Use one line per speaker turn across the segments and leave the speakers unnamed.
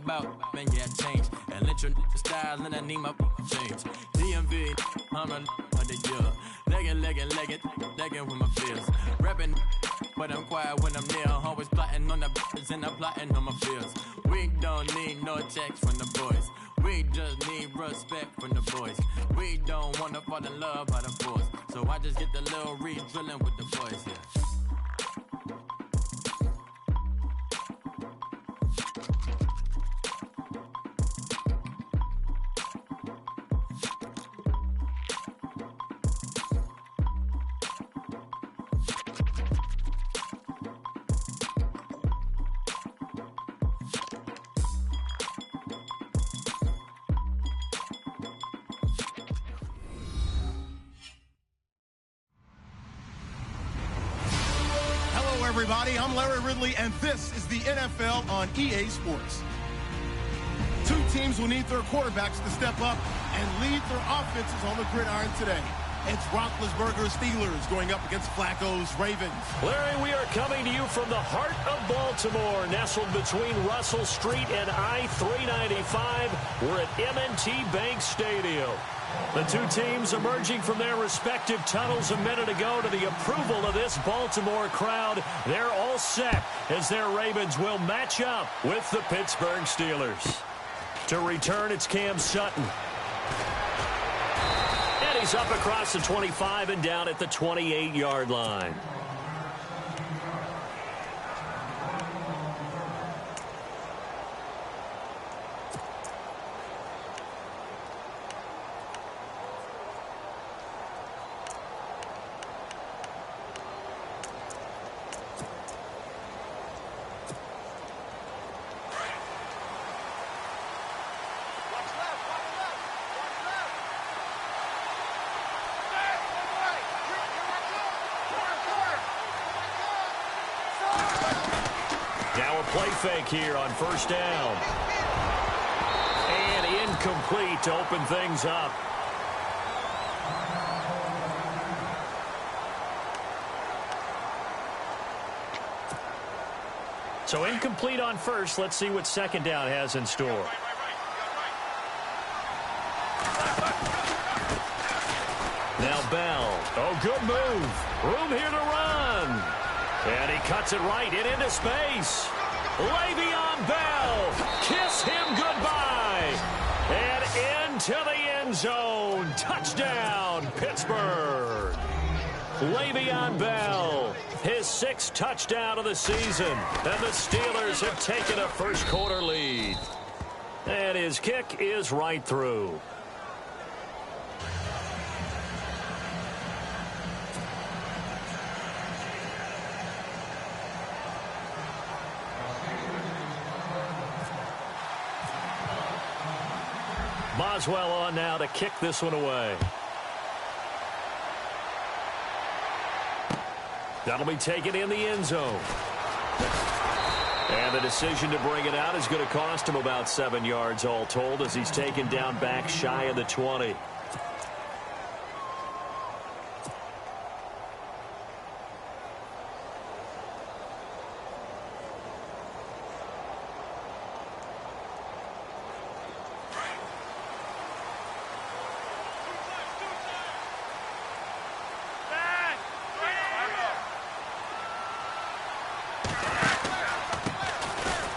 about, man, yeah, change. And let your style, and I need my change. DMV, I'm a the year. Legging with my fears. Rapping, but I'm quiet when I'm near. Always plotting on the bitches and I'm plotting on my fears. We don't need no checks from the boys. We just need respect from the boys. We don't wanna fall in love by the force. So I just get the little re-drilling with the boys, yeah.
Everybody, I'm Larry Ridley, and this is the NFL on EA Sports. Two teams will need their quarterbacks to step up and lead their offenses on the gridiron today. It's Roethlisberger's Steelers going up against Flacco's Ravens.
Larry, we are coming to you from the heart of Baltimore, nestled between Russell Street and I-395. We're at M&T Bank Stadium. The two teams emerging from their respective tunnels a minute ago to the approval of this Baltimore crowd. They're all set as their Ravens will match up with the Pittsburgh Steelers. To return, it's Cam Sutton. And he's up across the 25 and down at the 28-yard line. Play fake here on first down. And incomplete to open things up. So incomplete on first. Let's see what second down has in store. Now Bell. Oh, good move. Room here to run. And he cuts it right and into space. Le'Veon Bell, kiss him goodbye. And into the end zone. Touchdown, Pittsburgh. Le'Veon Bell, his sixth touchdown of the season. And the Steelers have taken a first-quarter lead. And his kick is right through. Boswell on now to kick this one away. That'll be taken in the end zone. And the decision to bring it out is going to cost him about 7 yards all told as he's taken down back shy of the 20.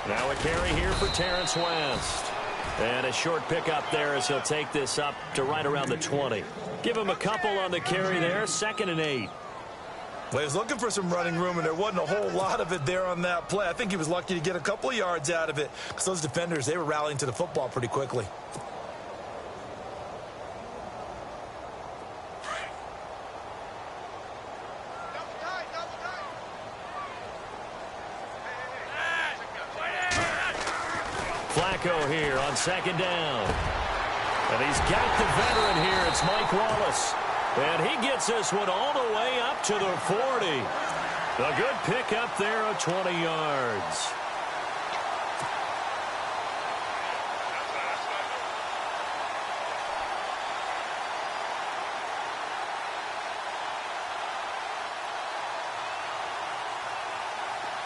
Now a carry here for Terrence West. And a short pickup there as he'll take this up to right around the 20. Give him a couple on the carry there. 2nd and 8.
Well, he was looking for some running room, and there wasn't a whole lot of it there on that play. I think he was lucky to get a couple of yards out of it because those defenders, they were rallying to the football pretty quickly.
Flacco here on 2nd down. And he's got the veteran here. It's Mike Wallace. And he gets this one all the way up to the 40. A good pickup there of 20 yards.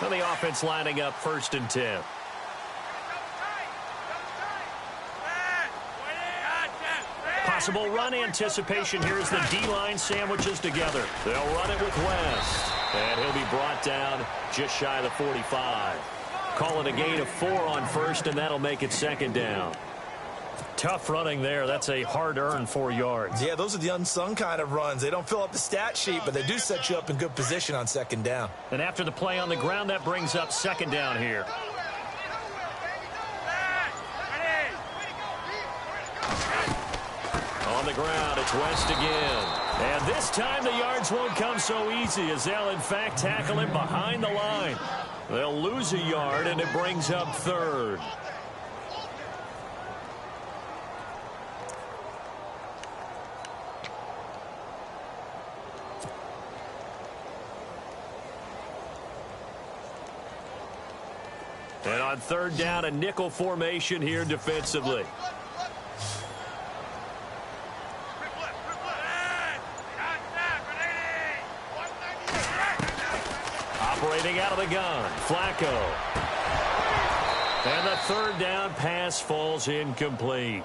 And the offense lining up 1st and 10. Possible run anticipation here as the D-line sandwiches together. They'll run it with West. And he'll be brought down just shy of the 45. Call it a gain of 4 on first, and that'll make it second down. Tough running there. That's a hard-earned 4 yards.
Yeah, those are the unsung kind of runs. They don't fill up the stat sheet, but they do set you up in good position on second down.
And after the play on the ground, that brings up second down here. On the ground, it's West again. And this time the yards won't come so easy as they'll, in fact, tackle him behind the line. They'll lose a yard, and it brings up third. And on third down, a nickel formation here defensively. Operating out of the gun, Flacco. And the third down pass falls incomplete.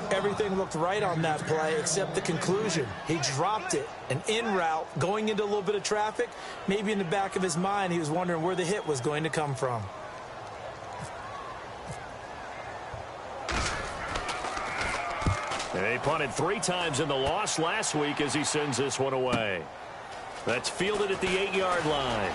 Everything looked right on that play except the conclusion. He dropped it, an in route, going into a little bit of traffic. Maybe in the back of his mind, he was wondering where the hit was going to come from.
And he punted 3 times in the loss last week as he sends this one away. That's fielded at the 8-yard line.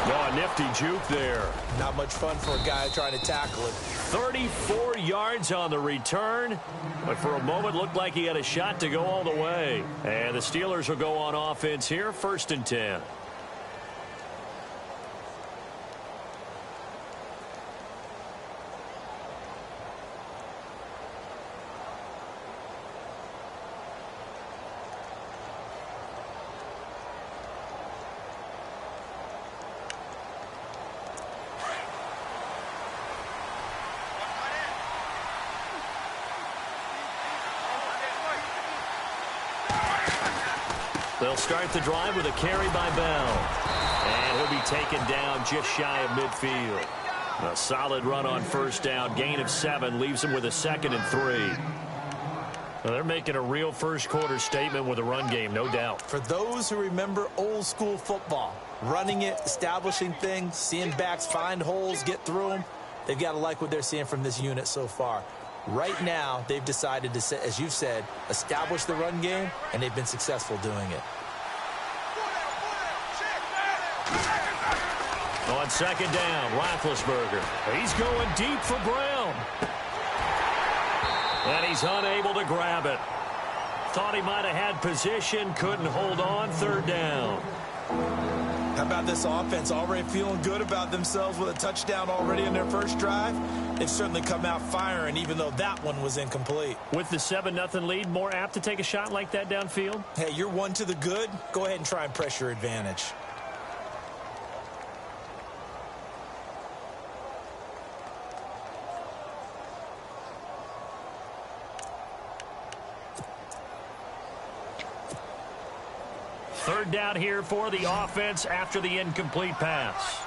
Oh, a nifty juke there.
Not much fun for a guy trying to tackle it.
34 yards on the return, but for a moment looked like he had a shot to go all the way. And the Steelers will go on offense here, 1st and 10. They'll start the drive with a carry by Bell. And he'll be taken down just shy of midfield. A solid run on first down. Gain of 7 leaves him with a 2nd and 3. Well, they're making a real first quarter statement with a run game, no doubt.
For those who remember old school football, running it, establishing things, seeing backs find holes, get through them, they've got to like what they're seeing from this unit so far. Right now, they've decided to, as you've said, establish the run game, and they've been successful doing it.
On second down, Roethlisberger. He's going deep for Brown. And he's unable to grab it. Thought he might have had position, couldn't hold on, third down.
How about this offense already feeling good about themselves with a touchdown already in their first drive? They've certainly come out firing, even though that one was incomplete.
With the 7-0 lead, more apt to take a shot like that downfield?
Hey, you're one to the good. Go ahead and try and press your advantage.
Third down here for the offense after the incomplete pass.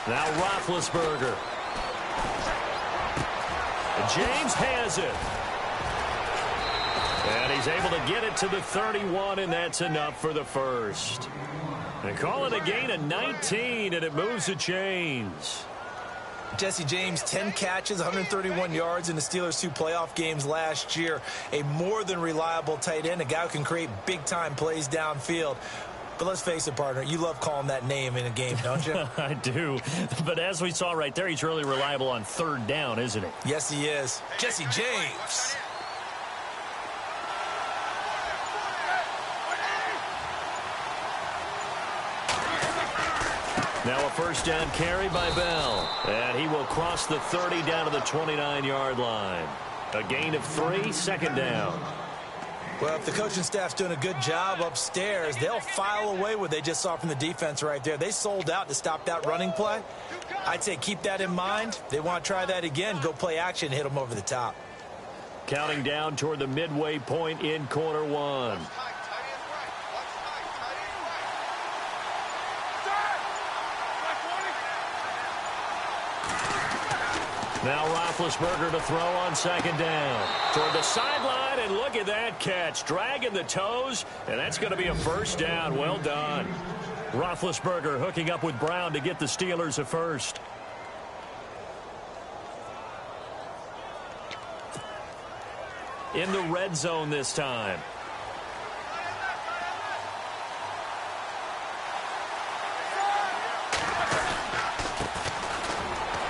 Now Roethlisberger. James has it. And he's able to get it to the 31, and that's enough for the first. They call it a gain of 19, and it moves the chains.
Jesse James, 10 catches, 131 yards in the Steelers' 2 playoff games last year. A more than reliable tight end, a guy who can create big-time plays downfield. But let's face it, partner, you love calling that name in a game, don't you?
I do. But as we saw right there, he's really reliable on third down, isn't he?
Yes, he is. Jesse James.
Now a first down carry by Bell. And he will cross the 30 down to the 29-yard line. A gain of 3, second down.
Well, if the coaching staff's doing a good job upstairs, they'll file away what they just saw from the defense right there. They sold out to stop that running play. I'd say keep that in mind. They want to try that again. Go play action, hit them over the top.
Counting down toward the midway point in quarter one. Now Roethlisberger to throw on second down. Toward the sideline, and look at that catch. Dragging the toes, and that's going to be a first down. Well done. Roethlisberger hooking up with Brown to get the Steelers a first. In the red zone this time.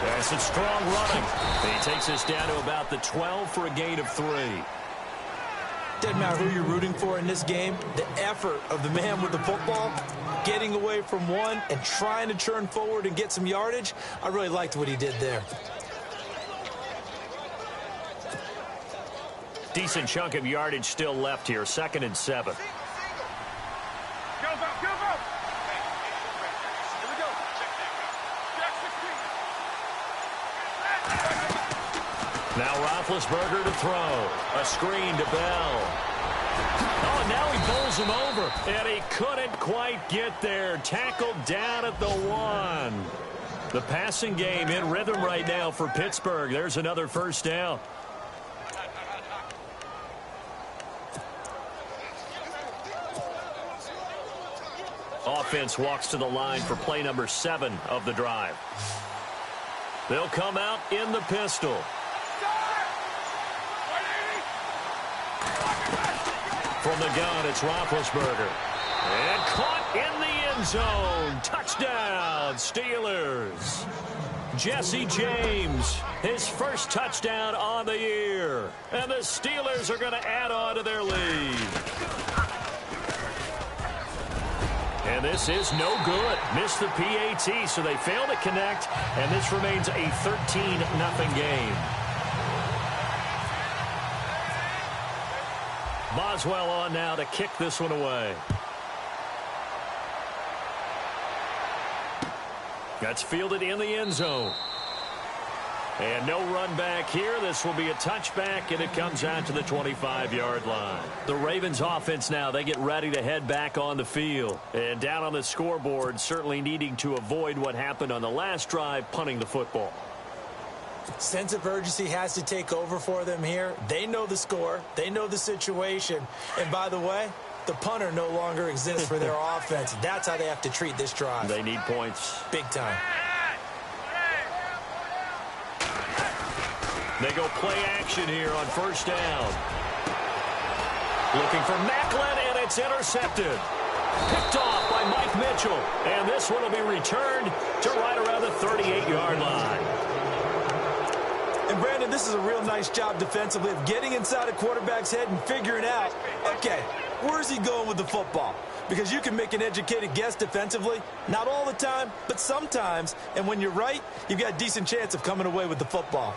That's a strong running. He takes us down to about the 12 for a gain of 3.
Doesn't matter who you're rooting for in this game. The effort of the man with the football, getting away from one and trying to turn forward and get some yardage, I really liked what he did there.
Decent chunk of yardage still left here. 2nd and 7. Now Roethlisberger to throw. A screen to Bell. Oh, now he bowls him over. And he couldn't quite get there. Tackled down at the 1. The passing game in rhythm right now for Pittsburgh. There's another first down. Offense walks to the line for play number 7 of the drive. They'll come out in the pistol. From the gun, it's Roethlisberger. And caught in the end zone. Touchdown, Steelers. Jesse James, his first touchdown on the year. And the Steelers are going to add on to their lead. And this is no good. Missed the PAT, so they fail to connect. And this remains a 13-0 game. Boswell on now to kick this one away. That's fielded in the end zone. And no run back here. This will be a touchback, and it comes out to the 25-yard line. The Ravens offense now, they get ready to head back on the field. And down on the scoreboard, certainly needing to avoid what happened on the last drive, punting the football.
Sense of urgency has to take over for them here. They know the score. They know the situation. And by the way, the punter no longer exists for their offense. That's how they have to treat this drive.
They need points.
Big time.
They go play action here on first down. Looking for Macklin, and it's intercepted. Picked off by Mike Mitchell. And this one will be returned to right around the 38-yard line.
And, Brandon, this is a real nice job defensively of getting inside a quarterback's head and figuring out, okay, where's he going with the football? Because you can make an educated guess defensively. Not all the time, but sometimes. And when you're right, you've got a decent chance of coming away with the football.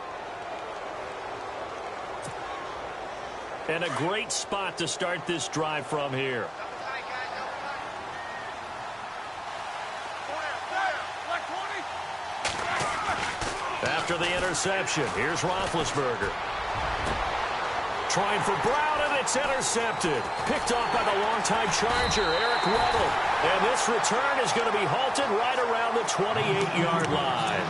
And a great spot to start this drive from here. After the interception, here's Roethlisberger. Trying for Brown, and it's intercepted. Picked off by the longtime Charger, Eric Weddle. And this return is going to be halted right around the 28-yard line.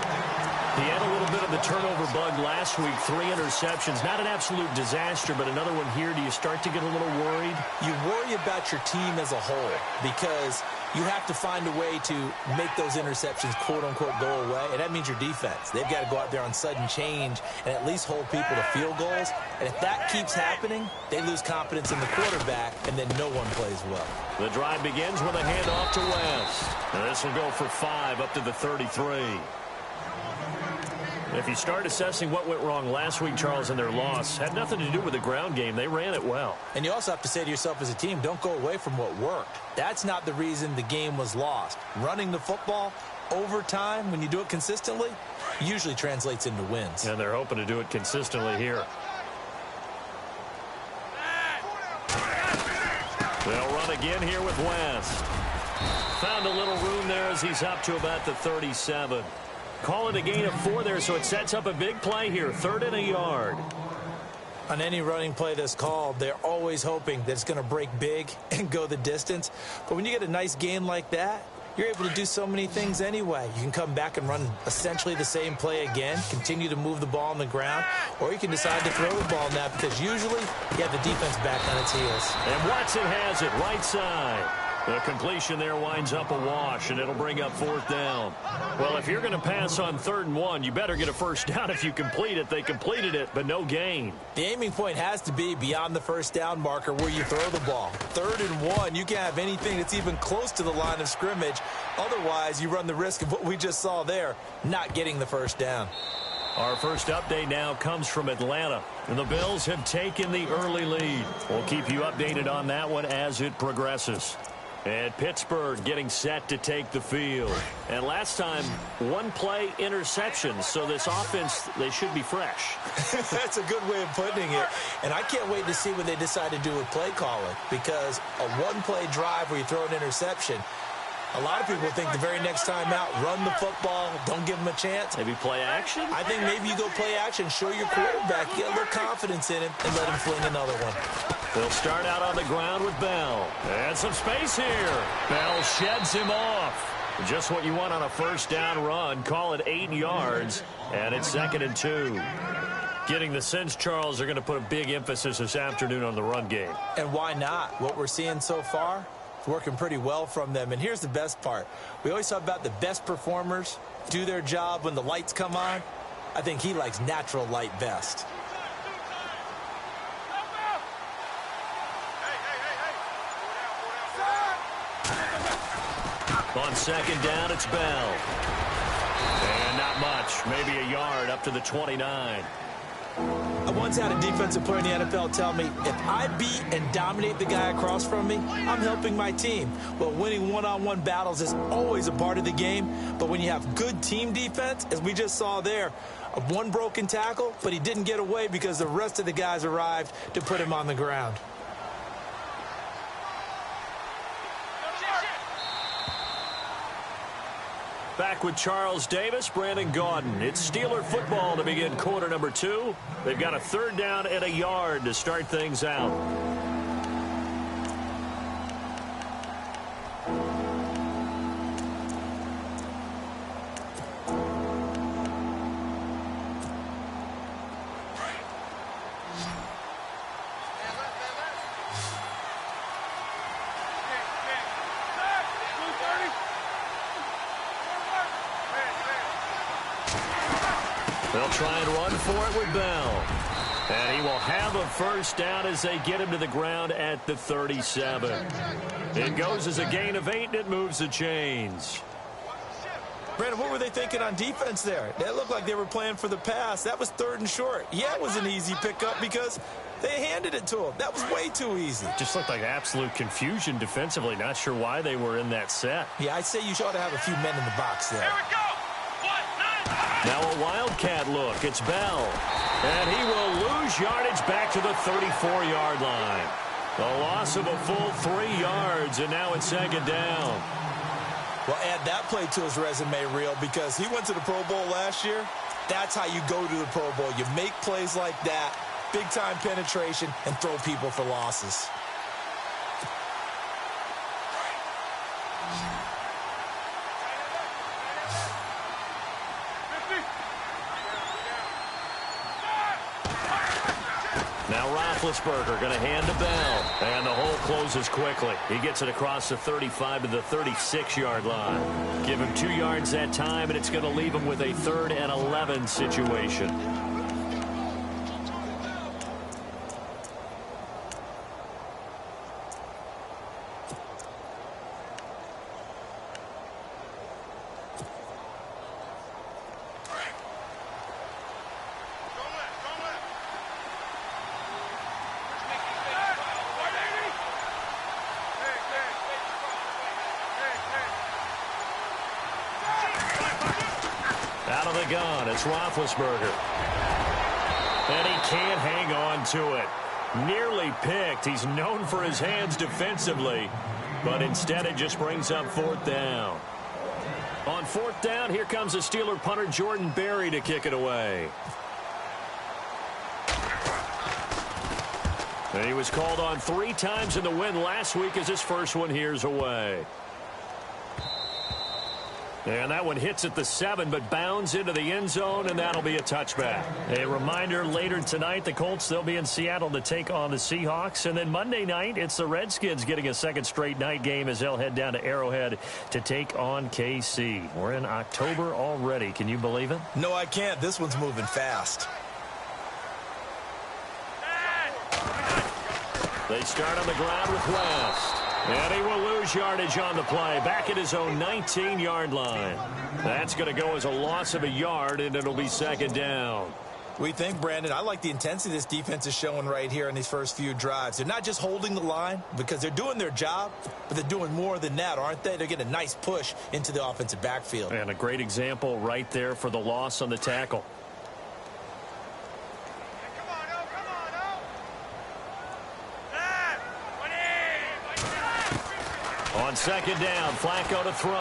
He had a little bit of the turnover bug last week, 3 interceptions. Not an absolute disaster, but another one here. Do you start to get a little worried?
You worry about your team as a whole because you have to find a way to make those interceptions, quote-unquote, go away, and that means your defense. They've got to go out there on sudden change and at least hold people to field goals. And if that keeps happening, they lose confidence in the quarterback, and then no one plays well.
The drive begins with a handoff to West. And this will go for 5 up to the 33. If you start assessing what went wrong last week, Charles, in their loss, had nothing to do with the ground game. They ran it well.
And you also have to say to yourself as a team, don't go away from what worked. That's not the reason the game was lost. Running the football over time, when you do it consistently, usually translates into wins.
And they're hoping to do it consistently here. They'll run again here with West. Found a little room there as he's up to about the 37. Call it a gain of 4 there, so it sets up a big play here, 3rd and a yard.
On any running play that's called, they're always hoping that it's going to break big and go the distance. But when you get a nice gain like that, you're able to do so many things anyway. You can come back and run essentially the same play again, continue to move the ball on the ground, or you can decide to throw the ball now because usually you have the defense back on its heels.
And Watson has it right side. The completion there winds up a wash, and it'll bring up 4th down. Well, if you're going to pass on 3rd and 1, you better get a first down if you complete it. They completed it, but no gain.
The aiming point has to be beyond the first down marker where you throw the ball. 3rd and 1, you can't have anything that's even close to the line of scrimmage. Otherwise, you run the risk of what we just saw there, not getting the first down.
Our first update now comes from Atlanta, and the Bills have taken the early lead. We'll keep you updated on that one as it progresses. And Pittsburgh getting set to take the field. And last time, 1-play interceptions, so this offense, they should be fresh.
That's a good way of putting it. And I can't wait to see what they decide to do with play calling, because a 1-play drive where you throw an interception, a lot of people think the very next time out, run the football, don't give them a chance.
Maybe play action?
I think maybe you go play action, show your quarterback, get a little confidence in him, and let him fling another one.
They'll start out on the ground with Bell. And some space here. Bell sheds him off. Just what you want on a first down run. Call it 8 yards, and it's 2nd and 2. Getting the sense, Charles, are going to put a big emphasis this afternoon on the run game.
And why not? What we're seeing so far, it's working pretty well from them. And here's the best part. We always talk about the best performers do their job when the lights come on. I think he likes natural light best.
On 2nd down, it's Bell. And not much, maybe a yard up to the 29.
I once had a defensive player in the NFL tell me, if I beat and dominate the guy across from me, I'm helping my team. Well, winning one-on-one battles is always a part of the game, but when you have good team defense, as we just saw there, one broken tackle, but he didn't get away because the rest of the guys arrived to put him on the ground.
Back with Charles Davis, Brandon Gaudin. It's Steeler football to begin quarter number 2. They've got a 3rd down and a yard to start things out. They'll try and run for it with Bell. And he will have a first down as they get him to the ground at the 37. It goes as a gain of 8, and it moves the chains.
Brandon, what were they thinking on defense there? That looked like they were playing for the pass. That was 3rd and short. Yeah, it was an easy pickup because they handed it to him. That was way too easy.
Just looked like absolute confusion defensively. Not sure why they were in that set.
Yeah, I'd say you ought to have a few men in the box there.
Here we go.
Now a Wildcat look. It's Bell. And he will lose yardage back to the 34-yard line. A loss of a full 3 yards, and now it's 2nd down.
Well, add that play to his resume reel because he went to the Pro Bowl last year. That's how you go to the Pro Bowl. You make plays like that, big-time penetration, and throw people for losses.
Now Roethlisberger going to hand to Bell. And the hole closes quickly. He gets it across the 35 to the 36-yard line. Give him 2 yards that time, and it's going to leave him with a 3rd and 11 situation. Out of the gun, it's Roethlisberger. And he can't hang on to it. Nearly picked. He's known for his hands defensively, but instead it just brings up 4th down. On 4th down, here comes the Steeler punter Jordan Berry to kick it away. And he was called on 3 times in the win last week as his first one here's away. And that one hits at the 7, but bounds into the end zone, and that'll be a touchback. A reminder, later tonight, the Colts, they'll be in Seattle to take on the Seahawks. And then Monday night, it's the Redskins getting a second straight night game as they'll head down to Arrowhead to take on KC. We're in October already. Can you believe it?
No, I can't. This one's moving fast.
They start on the ground with West. And he will lose yardage on the play, back at his own 19-yard line. That's going to go as a loss of a yard, and it'll be second down.
We think, Brandon, I like the intensity this defense is showing right here in these first few drives. They're not just holding the line because they're doing their job, but they're doing more than that, aren't they? They're getting a nice push into the offensive backfield.
And a great example right there for the loss on the tackle. On second down, Flacco to throw.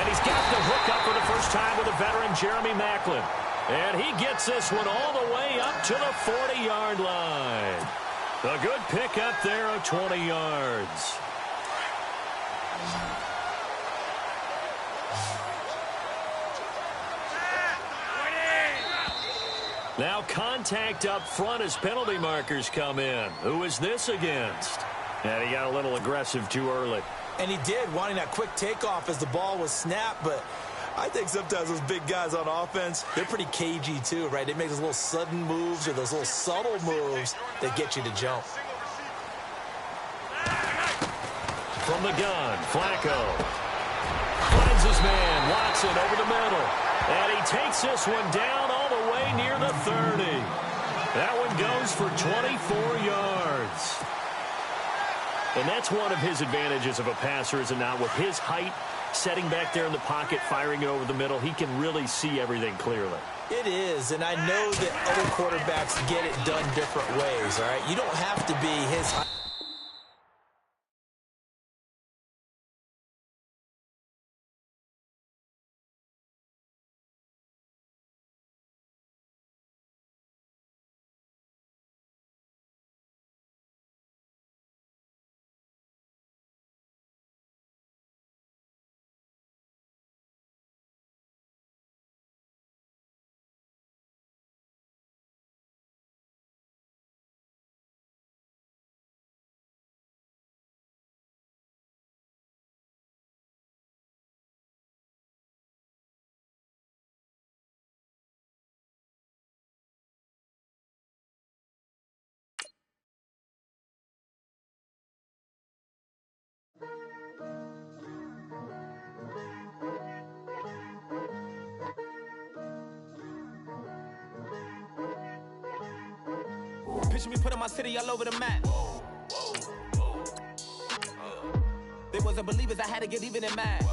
And he's got the hook up for the first time with a veteran, Jeremy Maclin. And he gets this one all the way up to the 40-yard line. A good pick up there of 20 yards. Now contact up front as penalty markers come in. Who is this against? And he got a little aggressive too early.
And he did, wanting that quick takeoff as the ball was snapped. But I think sometimes those big guys on offense, they're pretty cagey too, right? They make those little sudden moves or those little subtle moves that get you to jump.
From the gun, Flacco finds his man, Watson, over the middle. And he takes this one down all the way near the 30. That one goes for 24 yards. And that's one of his advantages of a passer, is it not? With his height, setting back there in the pocket, firing it over the middle, he can really see everything clearly.
It is, and I know that other quarterbacks get it done different ways, all right? You don't have to be his height.
Picture me putting my city all over the map. They wasn't believers, I had to get even and mad.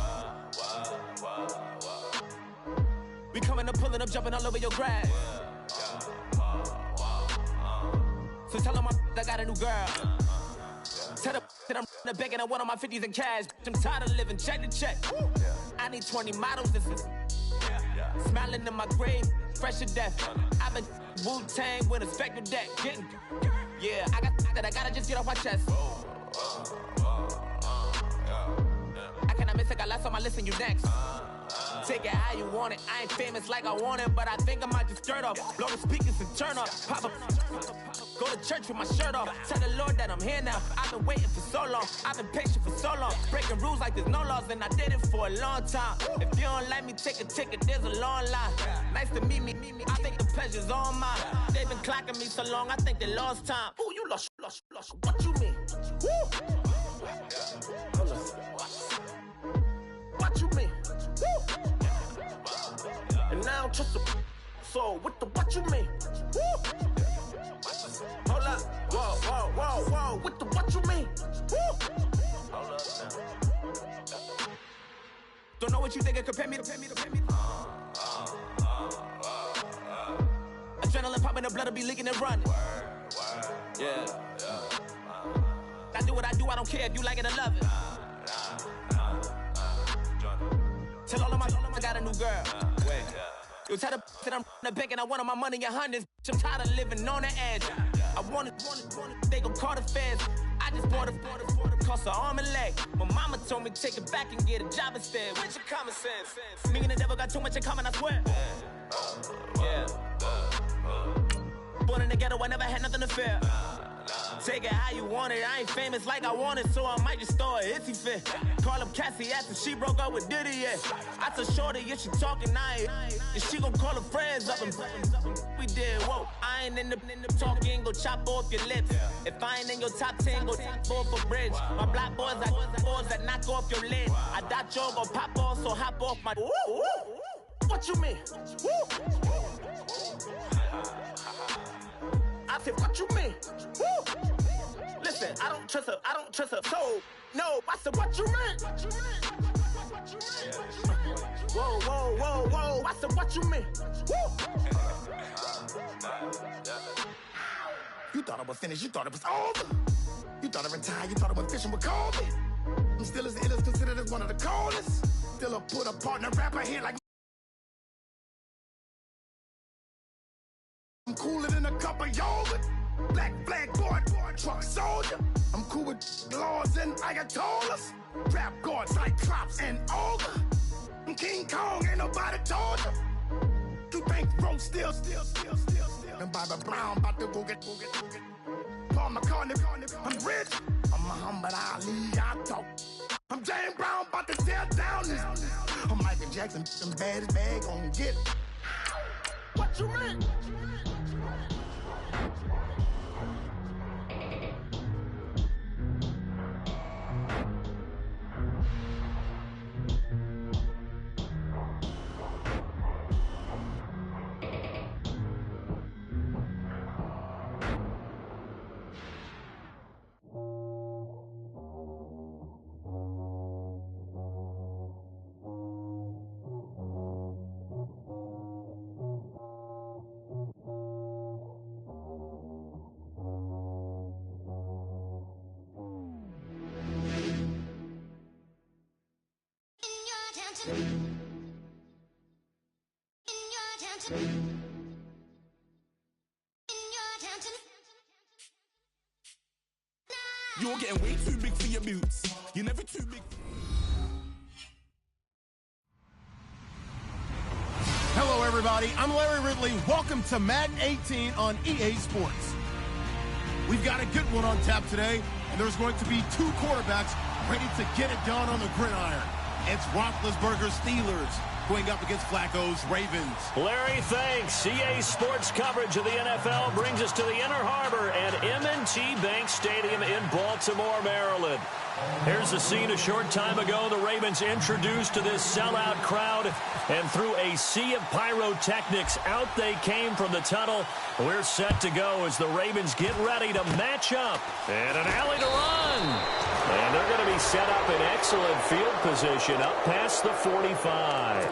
We coming up, pulling up, jumping all over your grass. So tell them I got a new girl. Tell them that I'm the back and I want on my 50s in cash. I'm tired of living check to check. I need 20 models. This is smiling in my grave, fresh to death. I've been Wu-Tang with a spectral deck. Getting, yeah, I got that. I gotta just get off my chest. I cannot miss it. I last on my list and you next. Take it how you want it. I ain't famous like I want it, but I think I might just skirt off. Blow the speakers and turn up. Pop up. Go to church with my shirt off. Tell the Lord that I'm here now. I've been waiting for so long. I've been patient for so long. Breaking rules like there's no laws, and I did it for a long time. If you don't like me, take a ticket. There's a long line. Nice to meet me. I think the pleasure's all mine. They've been clocking me so long, I think they lost time. Ooh, you lost. What you mean? Woo! What you mean? Woo! And now I don't trust the so what you mean? Woo! Hold up, whoa, with the what you mean? Woo! Hold up now. Don't know what you think it compare me to. Adrenaline popping, the blood'll be leaking and running. Yeah. I do what I do, I don't care if you like it or love it. Tell all of my I got a new girl. Wait. You tell the that I'm the bank and I want all my money in hundreds. I'm tired of living on the edge. I want it, they gon' call the feds. I just bought a
cost an arm and leg. My mama told me take it back and get a job instead. Where's your common sense? Me and the devil got too much in common, I swear. Yeah. Born in the ghetto, I never had nothing to fear. Take it how you want it. I ain't famous like I want it, so I might just throw a hissy fit. Call up Cassie after she broke up with Diddy, yeah. I told Shorty if she talking, I ain't. And she gon' call her friends up and we did, whoa. I ain't in the talking, go chop off your lips. If I ain't in your top 10, go top off a bridge. My black boys, I boys that knock off your lid. I thought y'all gon' pop off, so hop off my. What you mean? I said, what you mean? Woo! Listen, I don't trust her, so, no, I said, what you mean? Whoa, I said, what you mean? Woo! You thought I was finished, you thought it was over. You thought I retired, you thought I went fishing with Kobe. I'm still as ill as considered as one of the coldest. Still a put a partner rapper here like I'm cooler than a cup of yogurt. Black flag boy, truck soldier. I'm cool with laws and ayatollahs. Rap guards like Cyclops and Olga. I'm King Kong, ain't nobody told you. You think Rose still. And Bobby Brown about to go get. Paul McCartney, I'm rich. I'm Muhammad Ali, I talk. I'm James Brown, about to tear down this. I'm Michael Jackson, them bad as bad gon' get. What you mean?
You're getting way too big for your boots. You're never too big.
Hello, everybody. I'm Larry Ridley. Welcome to Madden 18 on EA Sports. We've got a good one on tap today, and there's going to be two quarterbacks ready to get it done on the gridiron. It's Roethlisberger's Steelers going up against Flacco's Ravens.
Larry, thanks. EA Sports coverage of the NFL brings us to the Inner Harbor at M&T Bank Stadium in Baltimore, Maryland. Here's the scene a short time ago. The Ravens introduced to this sellout crowd, and through a sea of pyrotechnics, out they came from the tunnel. We're set to go as the Ravens get ready to match up. And an alley to run. And they're going to be set up in excellent field position up past the 45.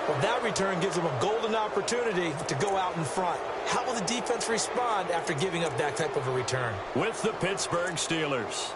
Well, that return gives them a golden opportunity to go out in front. How will the defense respond after giving up that type of a return?
With the Pittsburgh Steelers.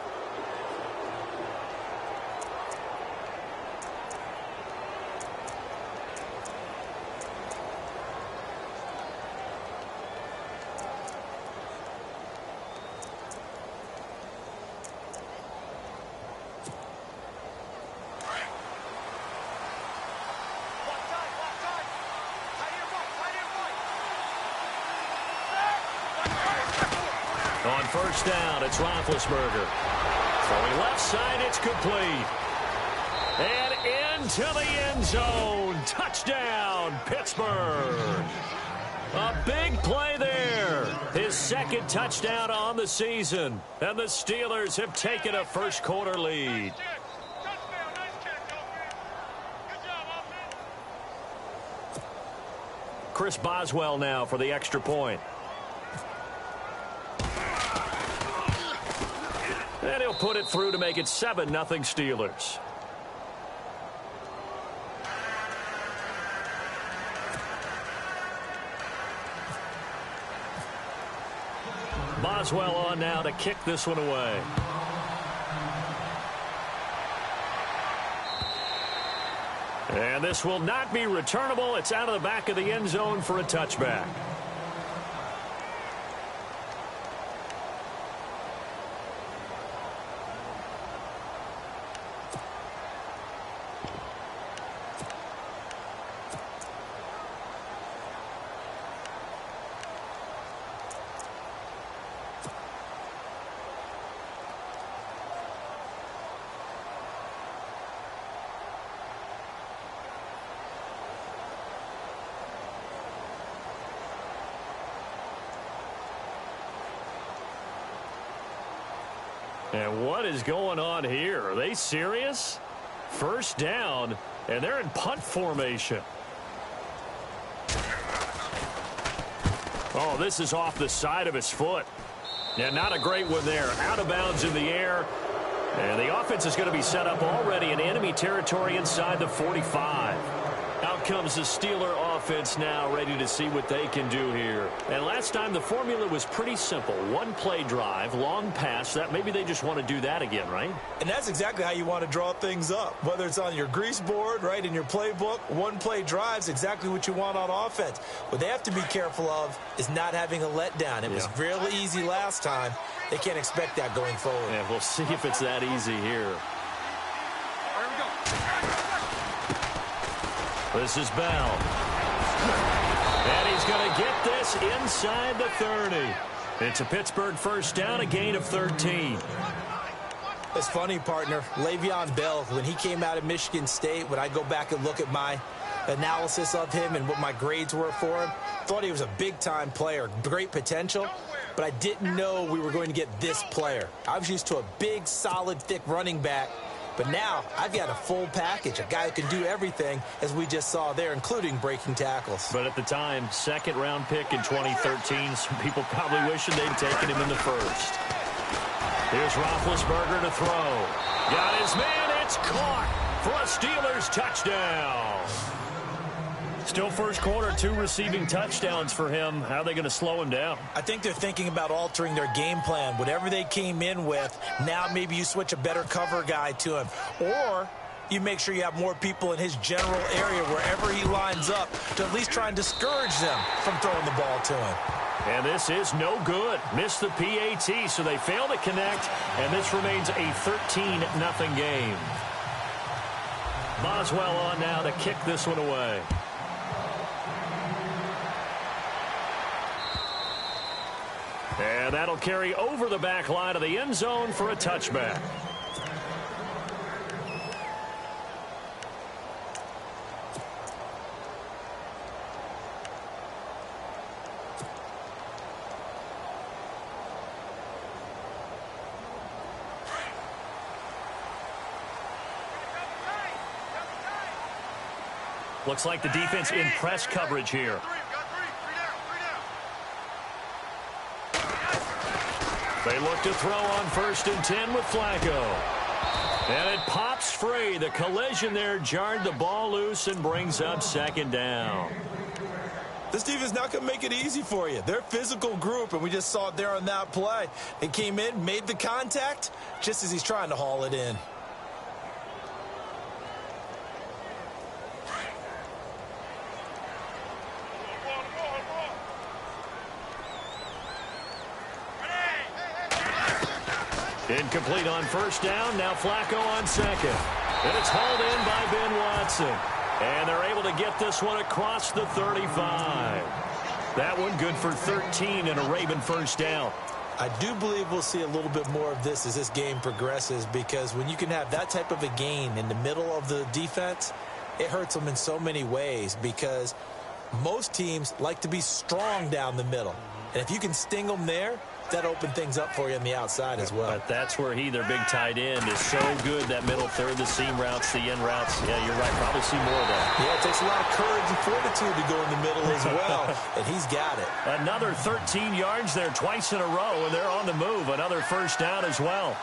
On first down, it's Roethlisberger. Throwing left side, it's complete. And into the end zone. Touchdown, Pittsburgh. A big play there. His second touchdown on the season. And the Steelers have taken a first quarter lead. Chris Boswell now for the extra point. And he'll put it through to make it 7-0 Steelers. Boswell on now to kick this one away. And this will not be returnable. It's out of the back of the end zone for a touchback. And what is going on here? Are they serious? First down, and they're in punt formation. Oh, this is off the side of his foot. Yeah, not a great one there. Out of bounds in the air. And the offense is going to be set up already in enemy territory inside the 45. Out comes the Steeler offense now, ready to see what they can do here. And last time the formula was pretty simple. One play drive, long pass. That maybe they just want to do that again, right?
And that's exactly how you want to draw things up. Whether it's on your grease board, right, in your playbook, one play drive's exactly what you want on offense. What they have to be careful of is not having a letdown. It was real easy last time. They can't expect that going forward.
Yeah, we'll see if it's that easy here. This is Bell. And he's going to get this inside the 30. It's a Pittsburgh first down, a gain of 13.
It's funny, partner. Le'Veon Bell, when he came out of Michigan State, when I go back and look at my analysis of him and what my grades were for him, thought he was a big-time player, great potential, but I didn't know we were going to get this player. I was used to a big, solid, thick running back. But now I've got a full package, a guy who can do everything, as we just saw there, including breaking tackles.
But at the time, second-round pick in 2013, some people probably wishing they'd taken him in the first. Here's Roethlisberger to throw. Got his man. It's caught for a Steelers touchdown. Still first quarter, 2 receiving touchdowns for him. How are they going to slow him down?
I think they're thinking about altering their game plan. Whatever they came in with, now maybe you switch a better cover guy to him. Or you make sure you have more people in his general area wherever he lines up to at least try and discourage them from throwing the ball to him.
And this is no good. Missed the PAT, so they fail to connect, and this remains a 13-0 game. Boswell on now to kick this one away. And that'll carry over the back line of the end zone for a touchback. Looks like the defense in press coverage here. They look to throw on 1st and 10 with Flacco. And it pops free. The collision there jarred the ball loose and brings up 2nd down.
This defense not going to make it easy for you. They're a physical group, and we just saw it there on that play. They came in, made the contact, just as he's trying to haul it in.
Incomplete on 1st down. Now Flacco on 2nd. And it's hauled in by Ben Watson. And they're able to get this one across the 35. That one good for 13 and a Raven first down.
I do believe we'll see a little bit more of this as this game progresses, because when you can have that type of a gain in the middle of the defense, it hurts them in so many ways, because most teams like to be strong down the middle. And if you can sting them there, that opened things up for you on the outside as well.
But that's where their big tight end, is so good, that middle third, the seam routes, the in routes. Yeah, you're right. Probably see more of that.
Yeah, it takes a lot of courage and fortitude to go in the middle as well, and he's got it.
Another 13 yards there twice in a row, and they're on the move. Another first down as well.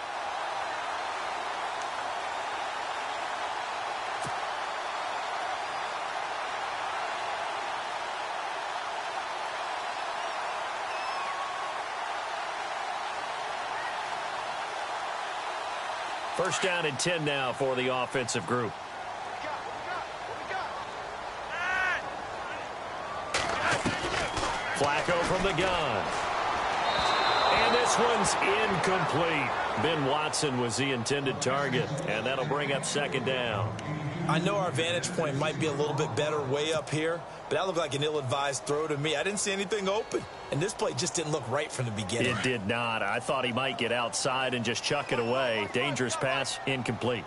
First down and 10 now for the offensive group. Flacco from the gun. And this one's incomplete. Ben Watson was the intended target, and that'll bring up 2nd down.
I know our vantage point might be a little bit better way up here, but that looked like an ill-advised throw to me. I didn't see anything open, and this play just didn't look right from the beginning.
It did not. I thought he might get outside and just chuck it away. Dangerous pass, incomplete.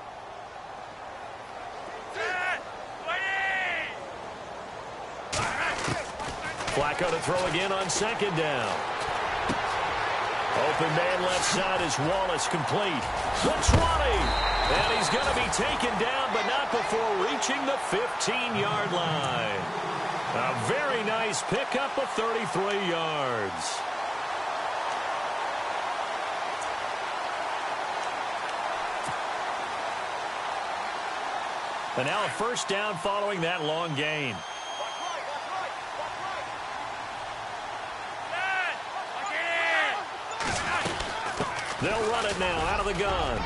Flacco to throw again on 2nd down. Open man left side is Wallace complete. The 20. And he's going to be taken down, but not before reaching the 15-yard line. A very nice pickup of 33 yards. And now a first down following that long gain. They'll run it now out of the gun.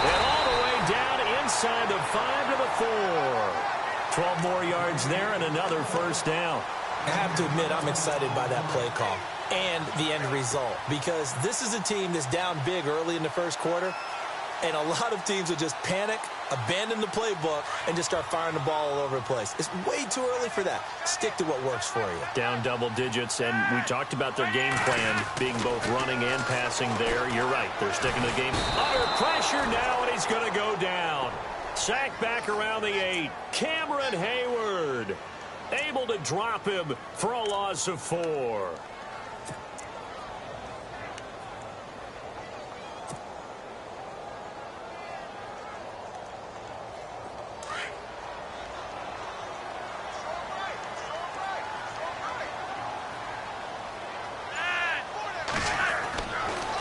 And all the way down inside the 5 to the 4. 12 more yards there and another first down.
I have to admit, I'm excited by that play call and the end result, because this is a team that's down big early in the first quarter, and a lot of teams will just panic, abandon the playbook, and just start firing the ball all over the place. It's way too early for that. Stick to what works for you.
Down double digits, and we talked about their game plan being both running and passing there. You're right. They're sticking to the game. Under pressure now, and he's going to go down. Sacked back around the 8. Cameron Hayward able to drop him for a loss of 4.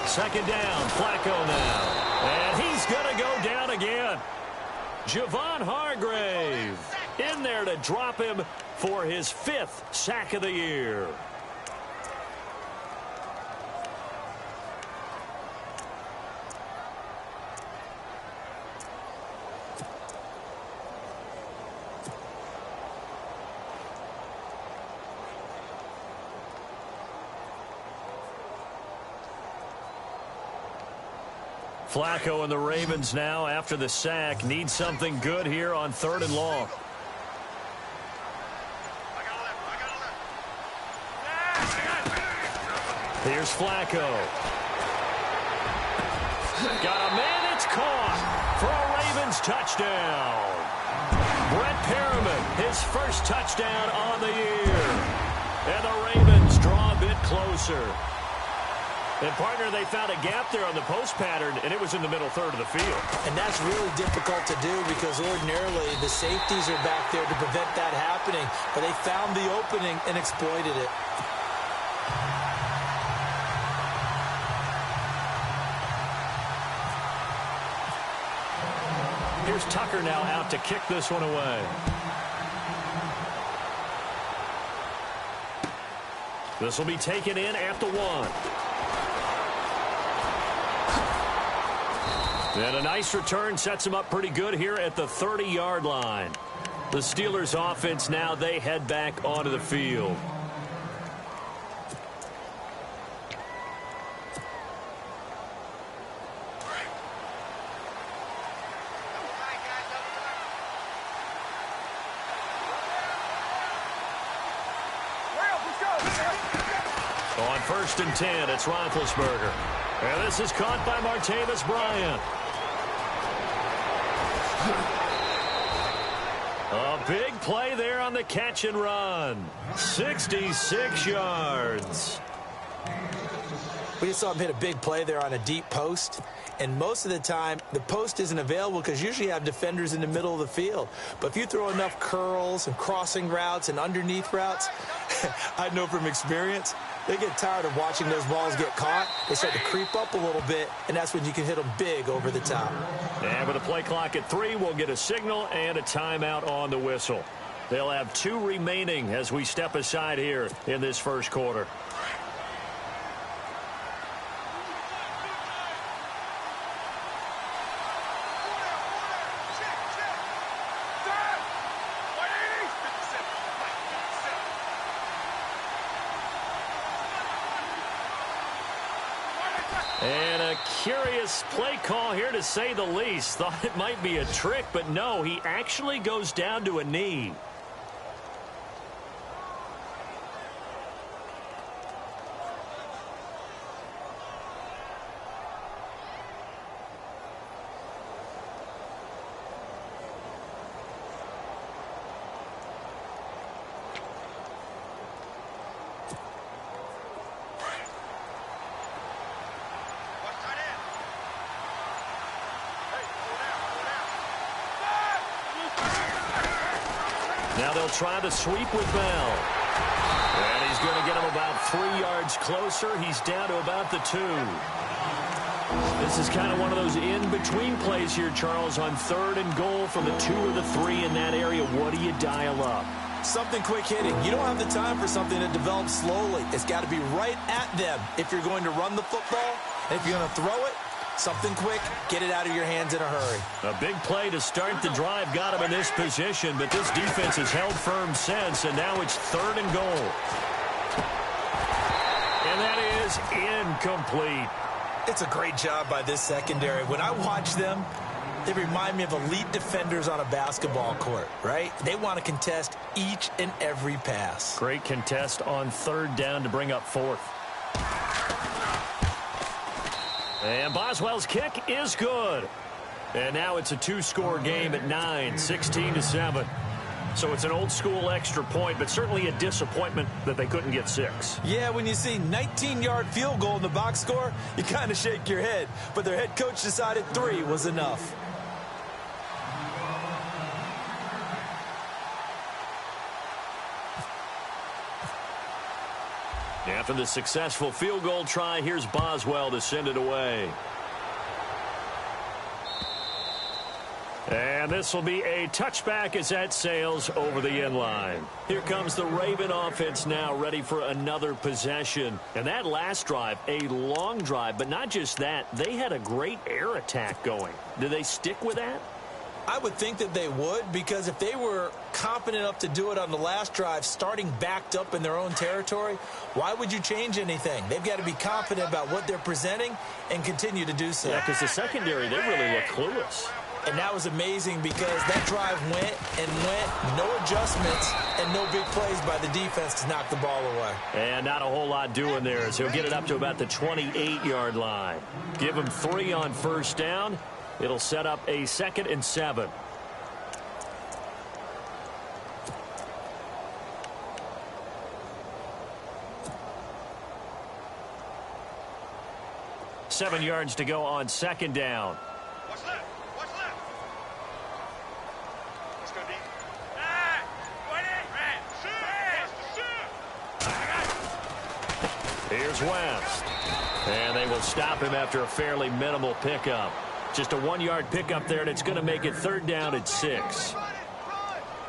Second down, Flacco now. And he's going to go down again. Javon Hargrave in there to drop him for his 5th sack of the year. Flacco and the Ravens now, after the sack, need something good here on 3rd and long. Here's Flacco. Got a man, it's caught for a Ravens touchdown. Brett Perriman, his first touchdown on the year. And the Ravens draw a bit closer. And, partner, they found a gap there on the post pattern, and it was in the middle third of the field.
And that's really difficult to do because ordinarily the safeties are back there to prevent that happening. But they found the opening and exploited it.
Here's Tucker now out to kick this one away. This will be taken in at the 1. And a nice return sets him up pretty good here at the 30-yard line. The Steelers offense now, they head back onto the field. On 1st and 10, it's Roethlisberger. And this is caught by Martavis Bryant. A big play there on the catch and run. 66 yards.
We just saw him hit a big play there on a deep post. And most of the time, the post isn't available because usually you have defenders in the middle of the field. But if you throw enough curls and crossing routes and underneath routes, I know from experience, they get tired of watching those balls get caught. They start to creep up a little bit, and that's when you can hit them big over the top.
And with a play clock at 3, we'll get a signal and a timeout on the whistle. They'll have 2 remaining as we step aside here in this first quarter. And a curious play call here, to say the least. Thought it might be a trick, but no, he actually goes down to a knee. Now they'll try the sweep with Bell. And he's going to get him about 3 yards closer. He's down to about the 2. This is kind of one of those in-between plays here, Charles, on 3rd and goal from the 2 or the 3 in that area. What do you dial up?
Something quick hitting. You don't have the time for something that develops slowly. It's got to be right at them if you're going to run the football. And if you're going to throw it, something quick, get it out of your hands in a hurry.
A big play to start the drive got him in this position, but this defense has held firm since, and now it's 3rd and goal. And that is incomplete.
It's a great job by this secondary. When I watch them, they remind me of elite defenders on a basketball court, right? They want to contest each and every pass.
Great contest on 3rd down to bring up 4th. And Boswell's kick is good. And now it's a 2-score game at 9, 16-7. So it's an old-school extra point, but certainly a disappointment that they couldn't get 6.
Yeah, when you see 19-yard field goal in the box score, you kind of shake your head. But their head coach decided 3 was enough.
After the successful field goal try, here's Boswell to send it away. And this will be a touchback as that sails over the end line. Here comes the Raven offense now, ready for another possession. And that last drive, a long drive, but not just that, they had a great air attack going. Do they stick with that?
I would think that they would, because if they were confident enough to do it on the last drive, starting backed up in their own territory, why would you change anything? They've got to be confident about what they're presenting and continue to do so.
Yeah, because the secondary, they really look clueless.
And that was amazing because that drive went and went, no adjustments and no big plays by the defense to knock the ball away.
And not a whole lot doing there as he'll get it up to about the 28-yard line. Give him 3 on 1st down. It'll set up a 2nd and 7. Seven yards to go on 2nd down.
What's left? What's left? Let's go deep.
Here's West. And they will stop him after a fairly minimal pickup. Just a 1-yard pickup there, and it's going to make it 3rd down at 6.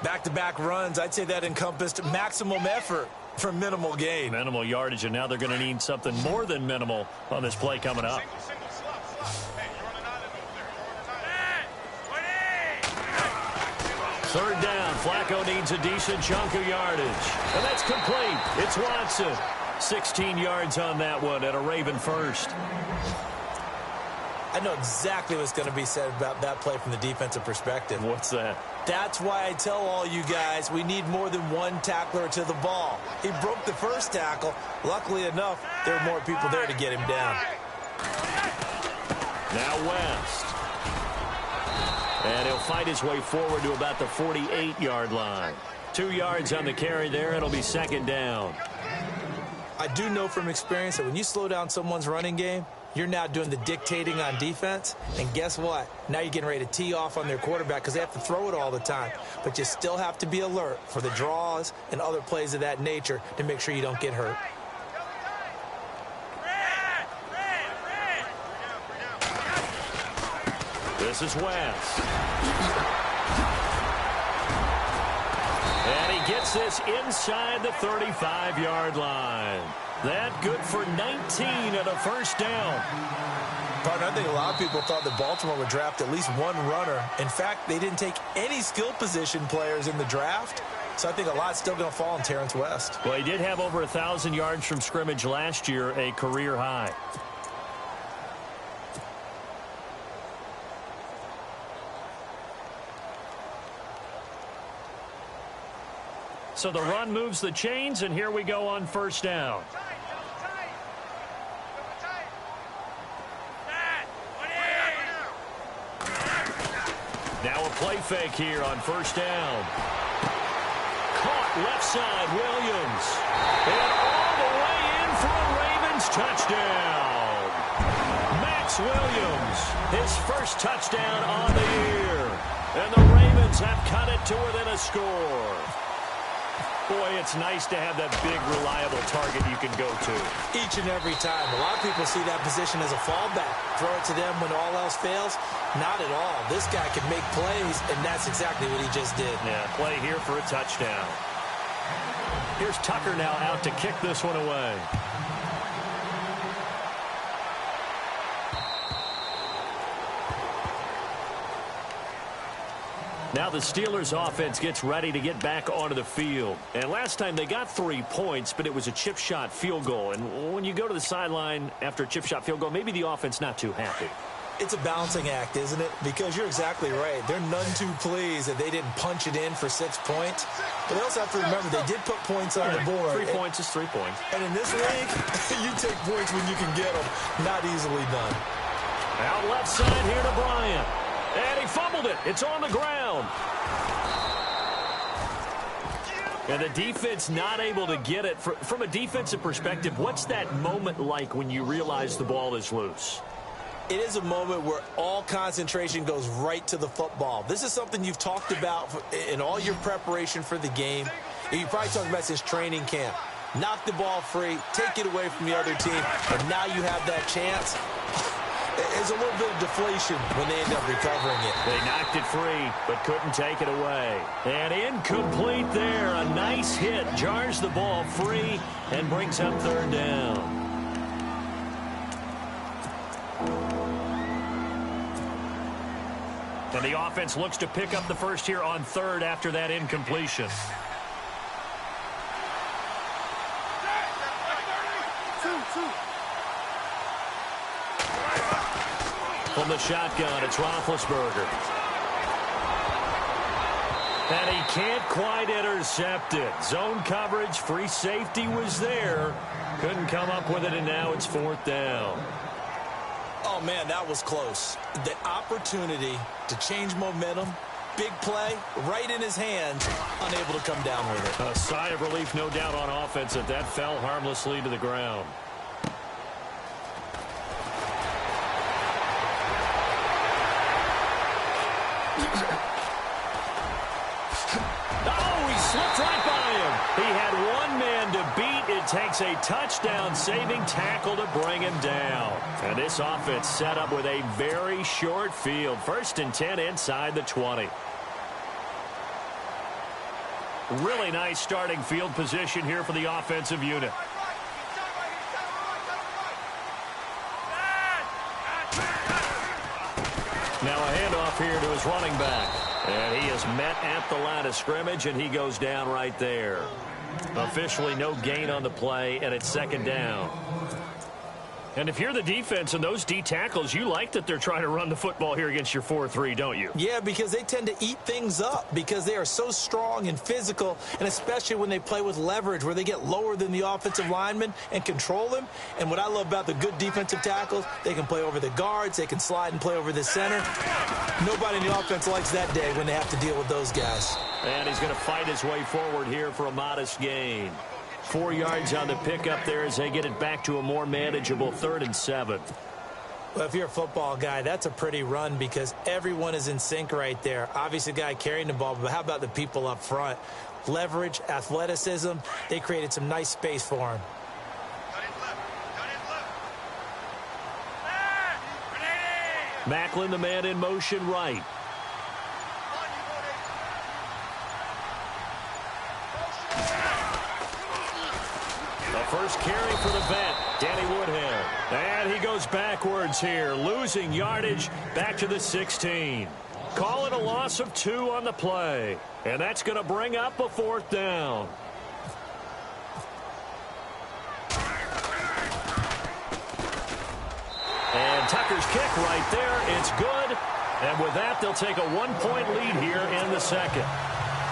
Back-to-back runs, I'd say that encompassed maximum effort for minimal gain.
Minimal yardage, and now they're going to need something more than minimal on this play coming up.
Single, slot. Hey, you're on an island over there.
3rd down. Flacco needs a decent chunk of yardage. And that's complete. It's Watson. 16 yards on that one at a Raven first.
I know exactly what's going to be said about that play from the defensive perspective.
What's that?
That's why I tell all you guys we need more than one tackler to the ball. He broke the first tackle. Luckily enough, there were more people there to get him down.
Now West. And he'll fight his way forward to about the 48-yard line. 2 yards on the carry there. It'll be 2nd down.
I do know from experience that when you slow down someone's running game, you're now doing the dictating on defense. And guess what? Now you're getting ready to tee off on their quarterback because they have to throw it all the time. But you still have to be alert for the draws and other plays of that nature to make sure you don't get hurt.
This is West. And he gets this inside the 35-yard line. That good for 19 and a 1st down.
Partner, I think a lot of people thought that Baltimore would draft at least one runner. In fact, they didn't take any skill position players in the draft. So I think a lot's still going to fall on Terrence West.
Well, he did have over 1,000 yards from scrimmage last year, a career high. So the run moves the chains, and here we go on 1st down. Now a play fake here on 1st down. Caught left side, Williams. And all the way in for a Ravens touchdown. Max Williams, his first touchdown on the year. And the Ravens have cut it to within a score. Boy, it's nice to have that big, reliable target you can go to.
Each and every time. A lot of people see that position as a fallback. Throw it to them when all else fails. Not at all. This guy can make plays, and that's exactly what he just did.
Yeah, play here for a touchdown. Here's Tucker now out to kick this one away. Now the Steelers offense gets ready to get back onto the field. And last time they got 3 points, but it was a chip shot field goal. And when you go to the sideline after a chip shot field goal, maybe the offense not too happy.
It's a balancing act, isn't it? Because you're exactly right. They're none too pleased that they didn't punch it in for 6 points. But they also have to remember they did put points on the board.
3 points is 3 points.
And in this league, you take points when you can get them. Not easily done.
Out left side here to Bryant. And he fumbled it. It's on the ground. And the defense not able to get it. From a defensive perspective, what's that moment like when you realize the ball is loose?
It is a moment where all concentration goes right to the football. This is something you've talked about in all your preparation for the game. You probably talked about since training camp. Knock the ball free, take it away from the other team, and now you have that chance. There's a little bit of deflation when they end up recovering it.
They knocked it free, but couldn't take it away. And incomplete there. A nice hit. Jars the ball free and brings up 3rd down. And the offense looks to pick up the first here on 3rd after that incompletion. From the shotgun, it's Roethlisberger. And he can't quite intercept it. Zone coverage, free safety was there. Couldn't come up with it, and now it's 4th down.
Oh, man, that was close. The opportunity to change momentum, big play, right in his hands, unable to come down with it.
A sigh of relief, no doubt, on offense that fell harmlessly to the ground. Oh, he slipped right by him. He had one man to beat. It takes a touchdown-saving tackle to bring him down. And this offense set up with a very short field. 1st and 10 inside the 20. Really nice starting field position here for the offensive unit. Now a handoff here to his running back. And he is met at the line of scrimmage, and he goes down right there. Officially no gain on the play, and it's 2nd down. And if you're the defense and those D tackles, you like that they're trying to run the football here against your 4-3, don't you?
Yeah, because they tend to eat things up because they are so strong and physical, and especially when they play with leverage where they get lower than the offensive lineman and control them. And what I love about the good defensive tackles, they can play over the guards, they can slide and play over the center. Nobody in the offense likes that day when they have to deal with those guys.
And he's going to fight his way forward here for a modest gain. 4 yards on the pickup there as they get it back to a more manageable 3rd and 7.
Well, if you're a football guy, that's a pretty run because everyone is in sync right there. Obviously, the guy carrying the ball, but how about the people up front? Leverage, athleticism, they created some nice space for him.
Macklin, the man in motion right. First carry for the vet, Danny Woodhead. And he goes backwards here, losing yardage back to the 16. Call it a loss of 2 on the play. And that's going to bring up a 4th down. And Tucker's kick right there. It's good. And with that, they'll take a 1-point lead here in the 2nd.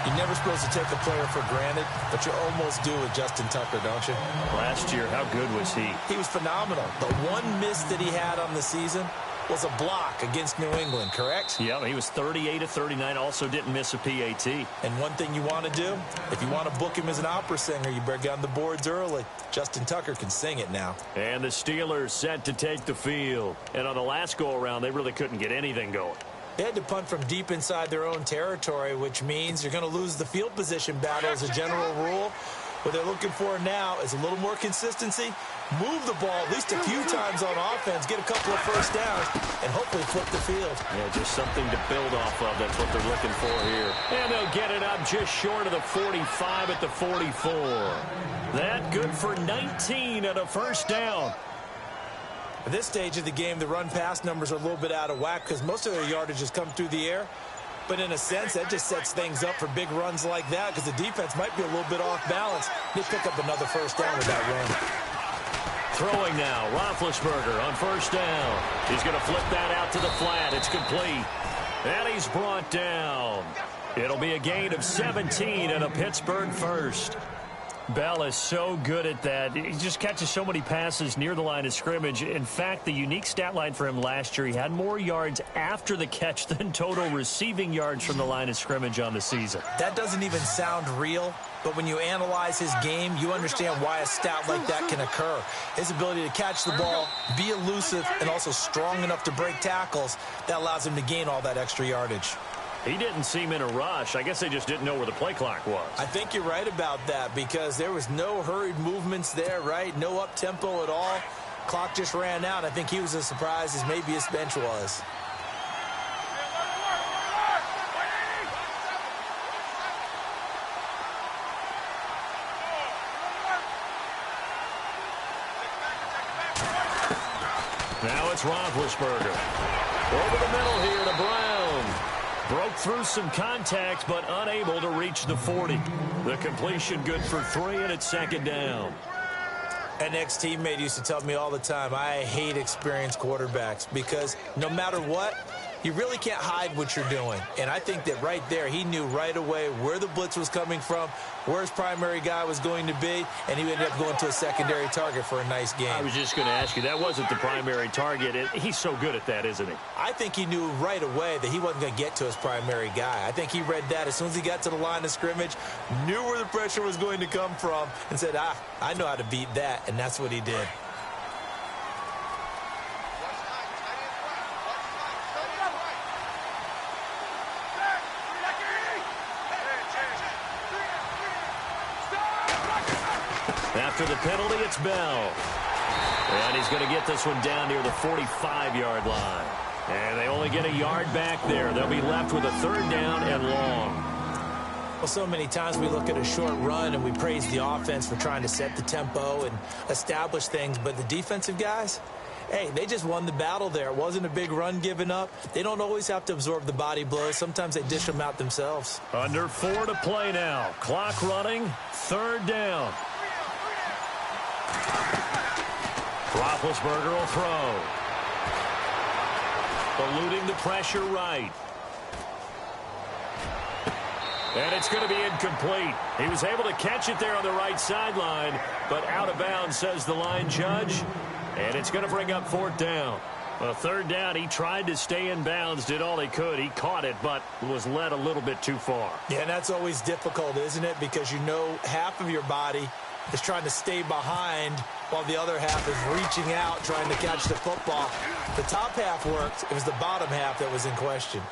You're never supposed to take a player for granted, but you almost do with Justin Tucker, don't you?
Last year, how good was he?
He was phenomenal. The one miss that he had on the season was a block against New England, correct?
Yeah, he was 38 of 39, also didn't miss a PAT.
And one thing you want to do, if you want to book him as an opera singer, you better get on the boards early. Justin Tucker can sing it now.
And the Steelers set to take the field. And on the last go-around, they really couldn't get anything going.
They had to punt from deep inside their own territory, which means you're going to lose the field position battle as a general rule. What they're looking for now is a little more consistency, move the ball at least a few times on offense, get a couple of first downs, and hopefully flip the field.
Yeah, just something to build off of. That's what they're looking for here. And they'll get it up just short of the 45 at the 44. That good for 19 and a first down.
At this stage of the game, the run-pass numbers are a little bit out of whack because most of their yardage has come through the air. But in a sense, that just sets things up for big runs like that because the defense might be a little bit off balance. They pick up another first down with that run.
Throwing now, Roethlisberger on first down. He's going to flip that out to the flat. It's complete. And he's brought down. It'll be a gain of 17 and a Pittsburgh first. Bell is so good at that. He just catches so many passes near the line of scrimmage. In fact, the unique stat line for him last year, he had more yards after the catch than total receiving yards from the line of scrimmage on the season.
That doesn't even sound real, but when you analyze his game, you understand why a stat like that can occur. His ability to catch the ball, be elusive, and also strong enough to break tackles, that allows him to gain all that extra yardage.
He didn't seem in a rush. I guess they just didn't know where the play clock was.
I think you're right about that because there was no hurried movements there, right? No up-tempo at all. Clock just ran out. I think he was as surprised as maybe his bench was.
Now it's Roethlisberger. Over the middle here to Brown. Broke through some contact, but unable to reach the 40. The completion good for 3, and it's second down.
An ex-teammate used to tell me all the time, I hate experienced quarterbacks because no matter what, you really can't hide what you're doing. And I think that right there, he knew right away where the blitz was coming from, where his primary guy was going to be, and he ended up going to a secondary target for a nice game.
I was just going to ask you, that wasn't the primary target. He's so good at that, isn't he?
I think he knew right away that he wasn't going to get to his primary guy. I think he read that as soon as he got to the line of scrimmage, knew where the pressure was going to come from, and said, I know how to beat that, and that's what he did.
After the penalty, it's Bell. And he's going to get this one down near the 45-yard line. And they only get a yard back there. They'll be left with a third down and long.
Well, so many times we look at a short run and we praise the offense for trying to set the tempo and establish things. But the defensive guys, hey, they just won the battle there. It wasn't a big run given up. They don't always have to absorb the body blows. Sometimes they dish them out themselves.
Under 4 to play now. Clock running. Third down. Roethlisberger will throw. Eluding the pressure right. And it's going to be incomplete. He was able to catch it there on the right sideline, but out of bounds, says the line judge. And it's going to bring up fourth down. A third down, he tried to stay in bounds, did all he could. He caught it, but was led a little bit too far.
Yeah, and that's always difficult, isn't it? Because you know half of your body is trying to stay behind while the other half is reaching out, trying to catch the football. The top half worked. It was the bottom half that was in question.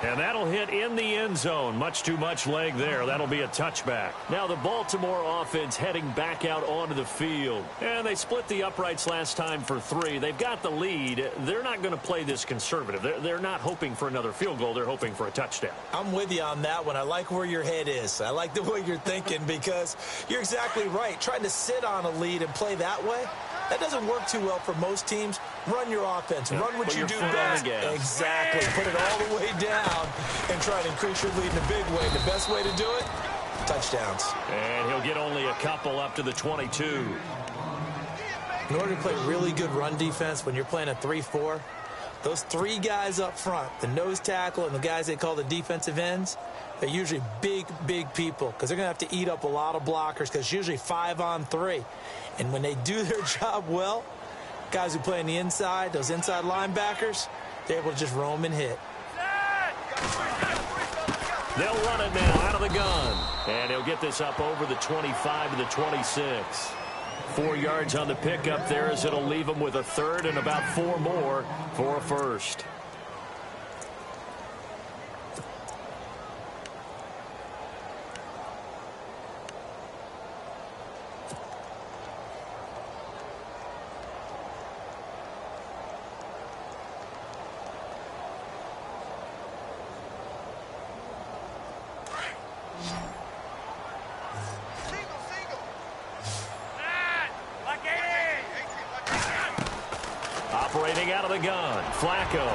And that'll hit in the end zone. Much too much leg there. That'll be a touchback. Now the Baltimore offense heading back out onto the field. And they split the uprights last time for 3. They've got the lead. They're not going to play this conservative. They're not hoping for another field goal. They're hoping for a touchdown.
I'm with you on that one. I like where your head is. I like the way you're thinking because you're exactly right. Trying to sit on a lead and play that way, that doesn't work too well for most teams. Run your offense.
Yeah,
run what you do best. Exactly. Put it all the way down and try to increase your lead in a big way. The best way to do it, touchdowns.
And he'll get only a couple up to the 22.
In order to play really good run defense when you're playing a 3-4, those 3 guys up front, the nose tackle and the guys they call the defensive ends, they're usually big, big people because they're going to have to eat up a lot of blockers because it's usually 5-on-3. And when they do their job well, guys who play on the inside, those inside linebackers, they're able to just roam and hit.
They'll run it now out of the gun. And he'll get this up over the 25 to the 26. 4 yards on the pickup there as it'll leave him with a third and about 4 more for a first. Running out of the gun, Flacco.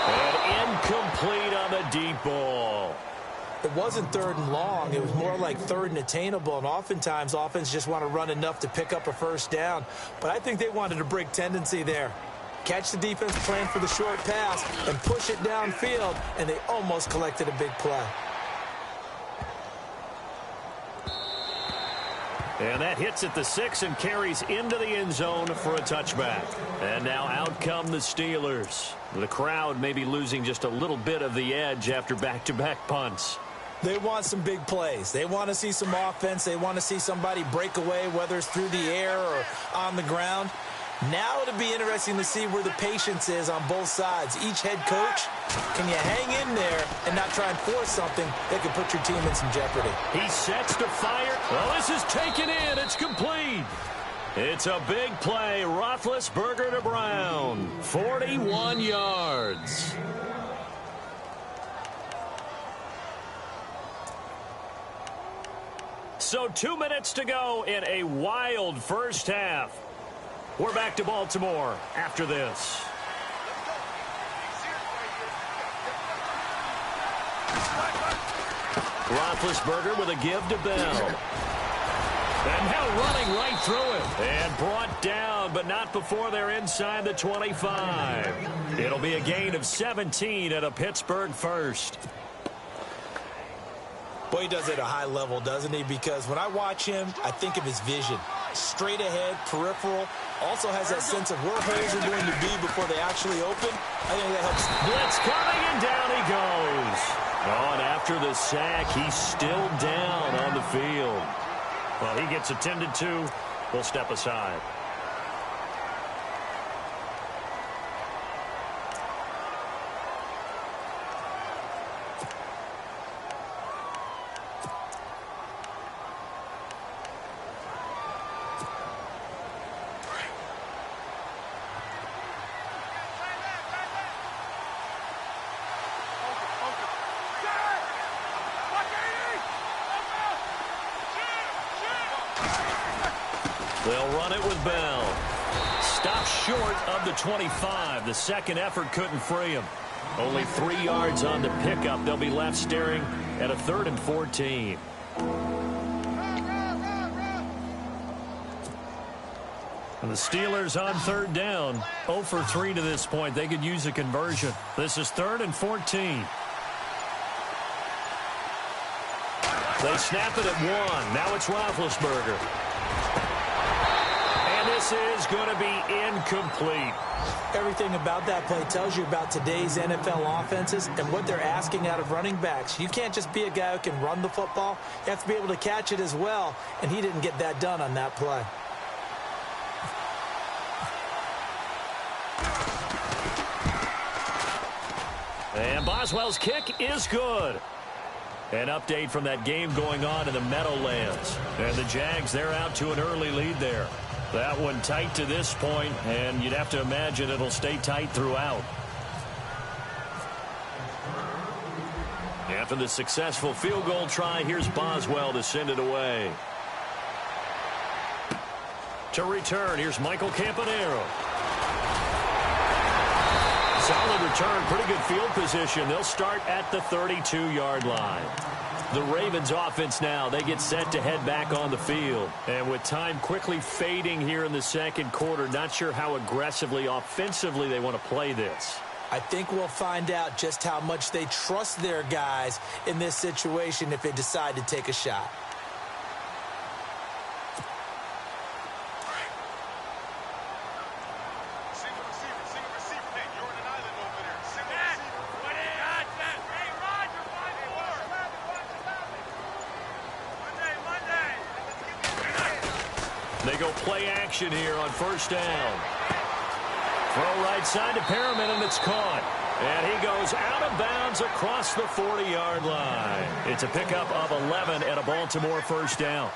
And incomplete on the deep ball.
It wasn't third and long. It was more like third and attainable, and oftentimes offense just want to run enough to pick up a first down. But I think they wanted to break tendency there. Catch the defense plan for the short pass and push it downfield, and they almost collected a big play.
And that hits at the 6 and carries into the end zone for a touchback. And now out come the Steelers. The crowd may be losing just a little bit of the edge after back-to-back punts.
They want some big plays. They want to see some offense. They want to see somebody break away, whether it's through the air or on the ground. Now it'll be interesting to see where the patience is on both sides. Each head coach, can you hang in there and not try and force something that could put your team in some jeopardy?
He sets to fire. Well, this is taken in. It's complete. It's a big play. Roethlisberger to Brown. 41 yards. So 2 minutes to go in a wild first half. We're back to Baltimore after this. Roethlisberger with a give to Bell. And now running right through it. And brought down, but not before they're inside the 25. It'll be a gain of 17 at a Pittsburgh first.
Boy, he does it at a high level, doesn't he? Because when I watch him, I think of his vision. Straight ahead, peripheral. Also has that sense of where holes are going to be before they actually open. I think that helps.
Blitz coming, and down he goes. Oh, and after the sack, he's still down on the field. Well, he gets attended to. We'll step aside. They'll run it with Bell. Stopped short of the 25. The second effort couldn't free him. Only 3 yards on the pickup. They'll be left staring at a 3rd and 14. And the Steelers on 3rd down. 0 for 3 to this point. They could use a conversion. This is 3rd and 14. They snap it at 1. Now it's Roethlisberger. This is going to be incomplete.
Everything about that play tells you about today's NFL offenses and what they're asking out of running backs. You can't just be a guy who can run the football. You have to be able to catch it as well, and he didn't get that done on that play.
And Boswell's kick is good. An update from that game going on in the Meadowlands. And the Jags, they're out to an early lead there. That one tight to this point, and you'd have to imagine it'll stay tight throughout. After the successful field goal try, here's Boswell to send it away. To return, here's Michael Campanaro. Solid return, pretty good field position. They'll start at the 32-yard line. The Ravens offense now, they get set to head back on the field. And with time quickly fading here in the second quarter, not sure how aggressively, offensively they want to play this.
I think we'll find out just how much they trust their guys in this situation if they decide to take a shot.
They go play action here on 1st down. Throw right side to Perriman, and it's caught. And he goes out of bounds across the 40-yard line. It's a pickup of 11 and a Baltimore 1st down.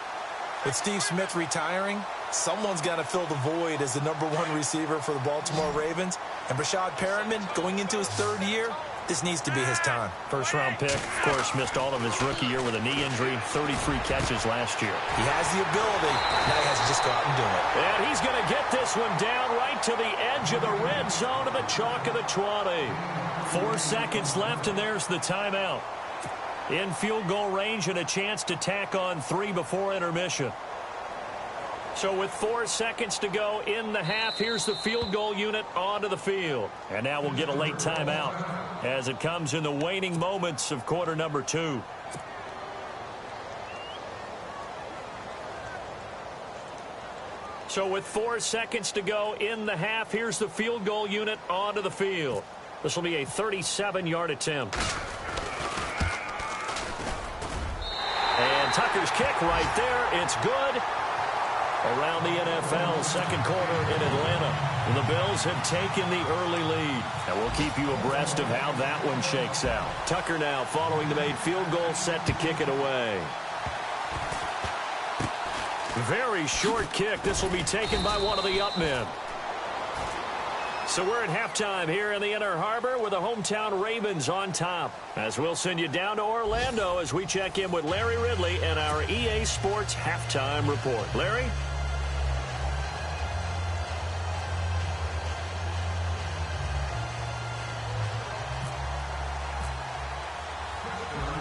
With Steve Smith retiring, someone's got to fill the void as the #1 receiver for the Baltimore Ravens. And Brashad Perriman, going into his 3rd year, This needs to be his time.
First-round pick, of course, missed all of his rookie year with a knee injury, 33 catches last year.
He has the ability. Now he has to just go out and do it.
And he's going to get this one down right to the edge of the red zone of the chalk of the 20. 4 seconds left, and there's the timeout. In field goal range and a chance to tack on 3 before intermission. So with 4 seconds to go in the half, here's the field goal unit onto the field. And now we'll get a late timeout as it comes in the waning moments of quarter number 2. So with 4 seconds to go in the half, here's the field goal unit onto the field. This will be a 37-yard attempt. And Tucker's kick right there. It's good. Around the NFL, second quarter in Atlanta. The Bills have taken the early lead. And we'll keep you abreast of how that one shakes out. Tucker now following the made field goal, set to kick it away. Very short kick. This will be taken by one of the up men. So we're at halftime here in the Inner Harbor with the hometown Ravens on top. As we'll send you down to Orlando as we check in with Larry Ridley and our EA Sports Halftime Report. Larry?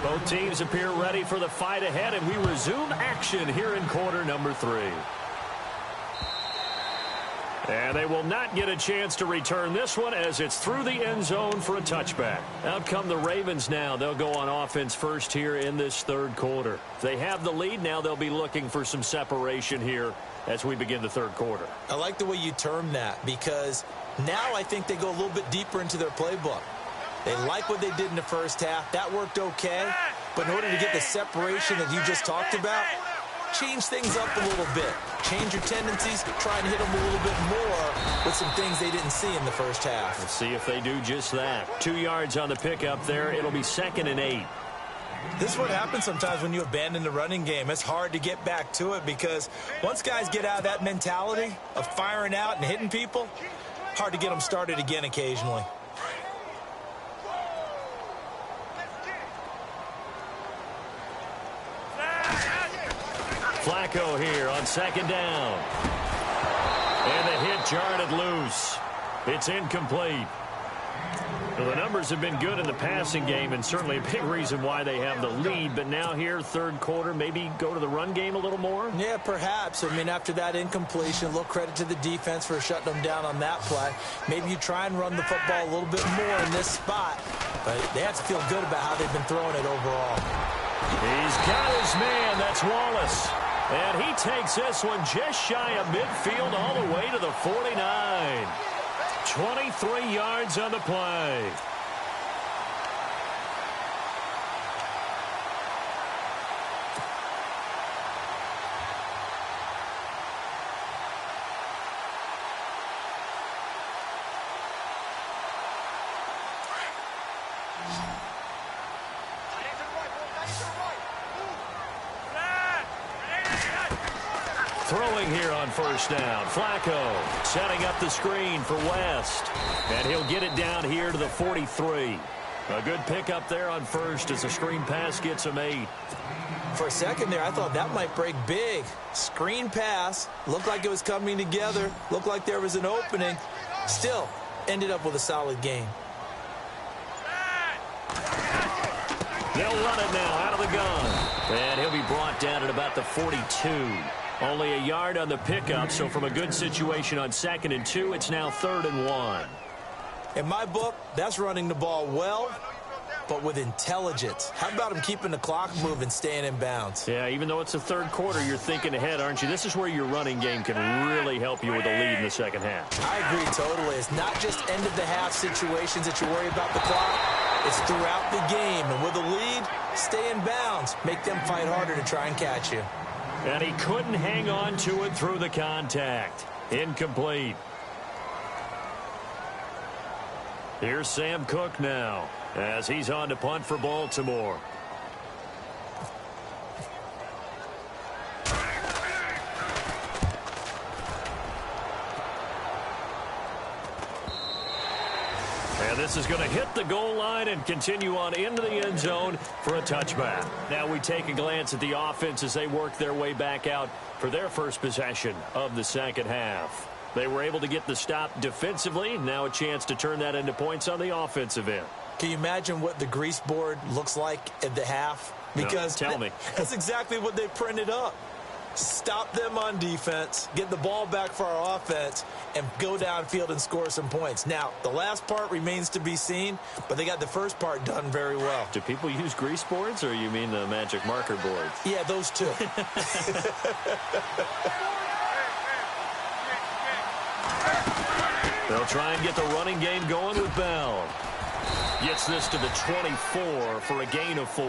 Both teams appear ready for the fight ahead, and we resume action here in quarter number 3. And they will not get a chance to return this one as it's through the end zone for a touchback. Out come the Ravens now. They'll go on offense first here in this third quarter. They have the lead now. They'll be looking for some separation here as we begin the third quarter.
I like the way you termed that because now I think they go a little bit deeper into their playbook. They like what they did in the first half. That worked okay. But in order to get the separation that you just talked about, change things up a little bit. Change your tendencies, try and hit them a little bit more with some things they didn't see in the first half.
Let's see if they do just that. 2 yards on the pickup there. It'll be 2nd and 8.
This is what happens sometimes when you abandon the running game. It's hard to get back to it because once guys get out of that mentality of firing out and hitting people, hard to get them started again occasionally.
Flacco here on 2nd down. And the hit jarred it loose. It's incomplete. Well, the numbers have been good in the passing game and certainly a big reason why they have the lead. But now here, third quarter, maybe go to the run game a little more?
Yeah, perhaps. I mean, after that incompletion, a little credit to the defense for shutting them down on that play. Maybe you try and run the football a little bit more in this spot. But they have to feel good about how they've been throwing it overall.
He's got his man. That's Wallace. And he takes this one just shy of midfield all the way to the 49. 23 yards on the play. Throwing here on first down. Flacco setting up the screen for West. And he'll get it down here to the 43. A good pickup there on first as the screen pass gets him 8.
For a second there, I thought that might break big. Screen pass. Looked like it was coming together. Looked like there was an opening. Still, ended up with a solid game.
They'll run it now out of the gun. And he'll be brought down at about the 42. Only a yard on the pickup, so from a good situation on 2nd and 2, it's now 3rd and 1.
In my book, that's running the ball well, but with intelligence. How about him keeping the clock moving, staying in bounds?
Yeah, even though it's the third quarter, you're thinking ahead, aren't you? This is where your running game can really help you with a lead in the second half.
I agree totally. It's not just end-of-the-half situations that you worry about the clock. It's throughout the game. And with a lead, stay in bounds. Make them fight harder to try and catch you.
And he couldn't hang on to it through the contact. Incomplete. Here's Sam Cook now as he's on to punt for Baltimore. And This is going to hit the goal line and continue on into the end zone for a touchback. Now we take a glance at the offense as they work their way back out for their first possession of the second half. They were able to get the stop defensively. Now a chance to turn that into points on the offensive end.
Can you imagine what the grease board looks like at the half? Because
no, tell me.
That's exactly what they printed up. Stop them on defense, get the ball back for our offense, and go downfield and score some points. Now, the last part remains to be seen, but they got the first part done very well.
Do people use grease boards, or you mean the magic marker boards?
Yeah, those two.
They'll try and get the running game going with Bell. Gets this to the 24 for a gain of 4.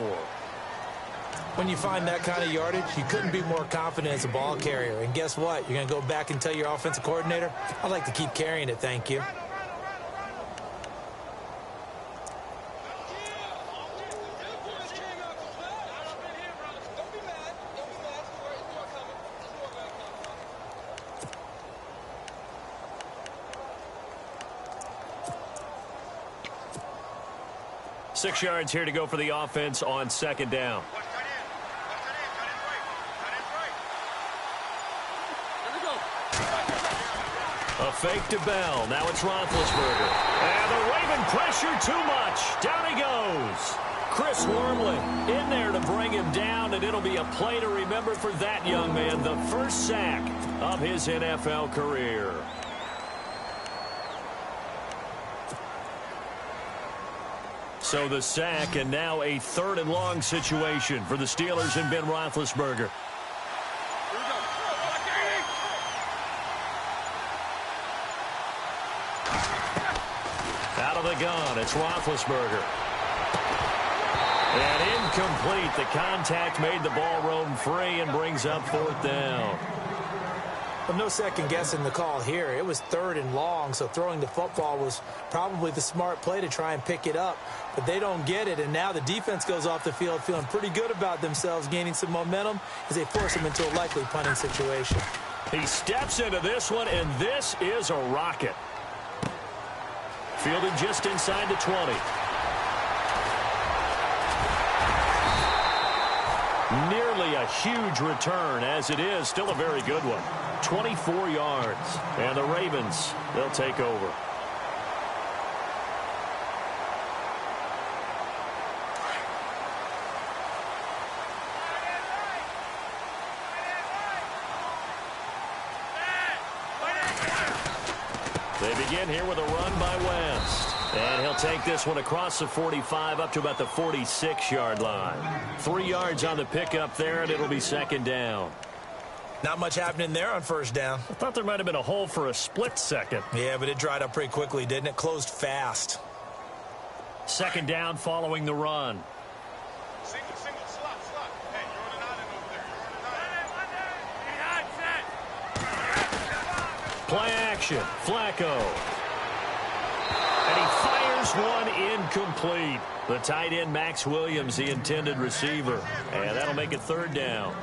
When you find that kind of yardage, you couldn't be more confident as a ball carrier. And guess what? You're going to go back and tell your offensive coordinator, I'd like to keep carrying it, thank you.
Six yards here to go for the offense on second down. A fake to Bell. Now it's Roethlisberger. And the Raven pressure too much. Down he goes. Chris Wormley in there to bring him down, and it'll be a play to remember for that young man. The first sack of his NFL career. So the sack, and now a 3rd and long situation for the Steelers and Ben Roethlisberger. Out of the gun, it's Roethlisberger. And incomplete. The contact made the ball roam free and brings up 4th down.
Well, no second guessing the call here. It was 3rd and long, so throwing the football was probably the smart play to try and pick it up. But they don't get it, and now the defense goes off the field feeling pretty good about themselves, gaining some momentum as they force them into a likely punting situation.
He steps into this one, and this is a rocket. Fielded just inside the 20. Nearly a huge return, as it is still a very good one. 24 yards. And the Ravens, they'll take over. They begin here with a run by West. And he'll take this one across the 45 up to about the 46-yard line. 3 yards on the pickup there, and it'll be second down.
Not much happening there on first down.
I thought there might have been a hole for a split second.
Yeah, but it dried up pretty quickly, didn't it? Closed fast.
Second down following the run.
Single, slot. Hey, you're on an island over there.
Play action. Flacco. And he fires one incomplete. The tight end, Max Williams, the intended receiver. And that'll make it 3rd down.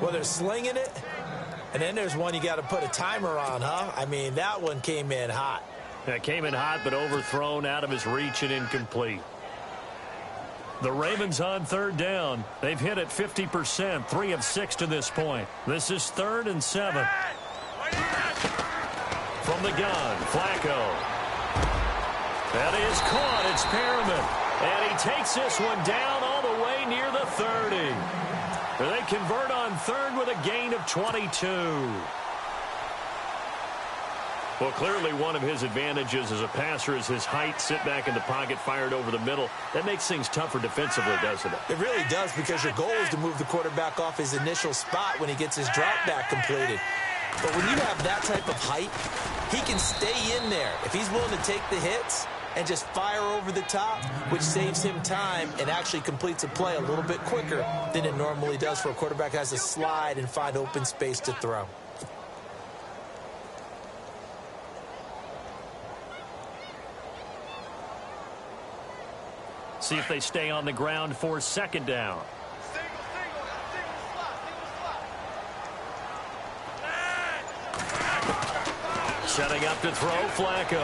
Well, they're slinging it. And then there's one you got to put a timer on, huh? I mean, that one came in hot.
That came in hot, but overthrown, out of his reach and incomplete. The Ravens on 3rd down. They've hit it 50%, 3 of 6 to this point. This is 3rd and 7. From the gun, Flacco. That is caught. It's Perriman. And he takes this one down all the way near the 30. They convert on 3rd with a gain of 22. Well, clearly one of his advantages as a passer is his height. Sit back in the pocket, fired over the middle. That makes things tougher defensively, doesn't it?
It really does, because your goal is to move the quarterback off his initial spot when he gets his drop back completed. But when you have that type of height, he can stay in there. If he's willing to take the hits and just fire over the top, which saves him time and actually completes a play a little bit quicker than it normally does for a quarterback who has to slide and find open space to throw.
See if they stay on the ground for second down. Setting up to throw, Flacco.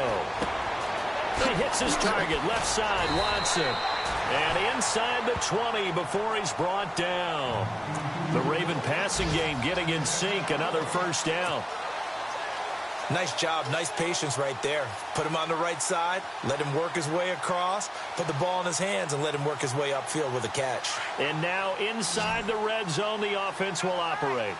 He hits his target, left side, Watson. And inside the 20 before he's brought down. The Raven passing game getting in sync, another first down.
Nice job, nice patience right there. Put him on the right side, let him work his way across, put the ball in his hands, and let him work his way upfield with a catch.
And now inside the red zone, the offense will operate.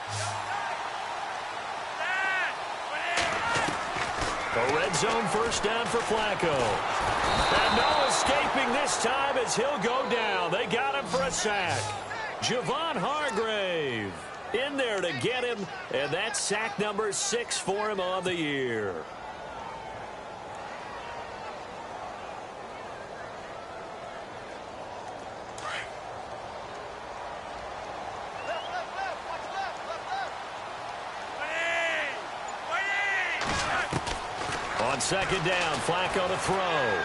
A red zone first down for Flacco. And no escaping this time as he'll go down. They got him for a sack. Javon Hargrave in there to get him, and that's sack number 6 for him on the year. On second down, Flacco to throw.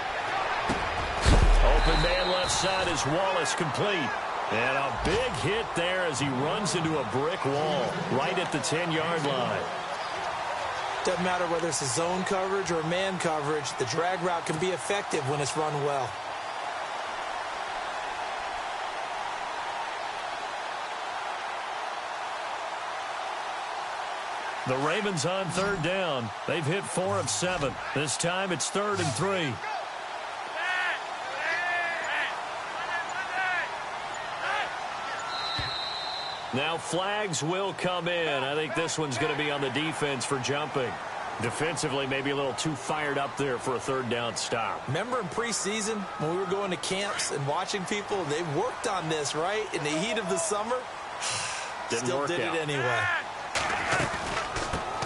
Open man left side is Wallace, complete. And a big hit there as he runs into a brick wall right at the 10-yard line.
Doesn't matter whether it's a zone coverage or man coverage, the drag route can be effective when it's run well.
The Ravens on third down. They've hit 4 of 7. This time it's 3rd and 3. Now flags will come in. I think this one's going to be on the defense for jumping. Defensively, maybe a little too fired up there for a third down stop.
Remember in preseason when we were going to camps and watching people, they worked on this, right? In the heat of the summer, still did it anyway.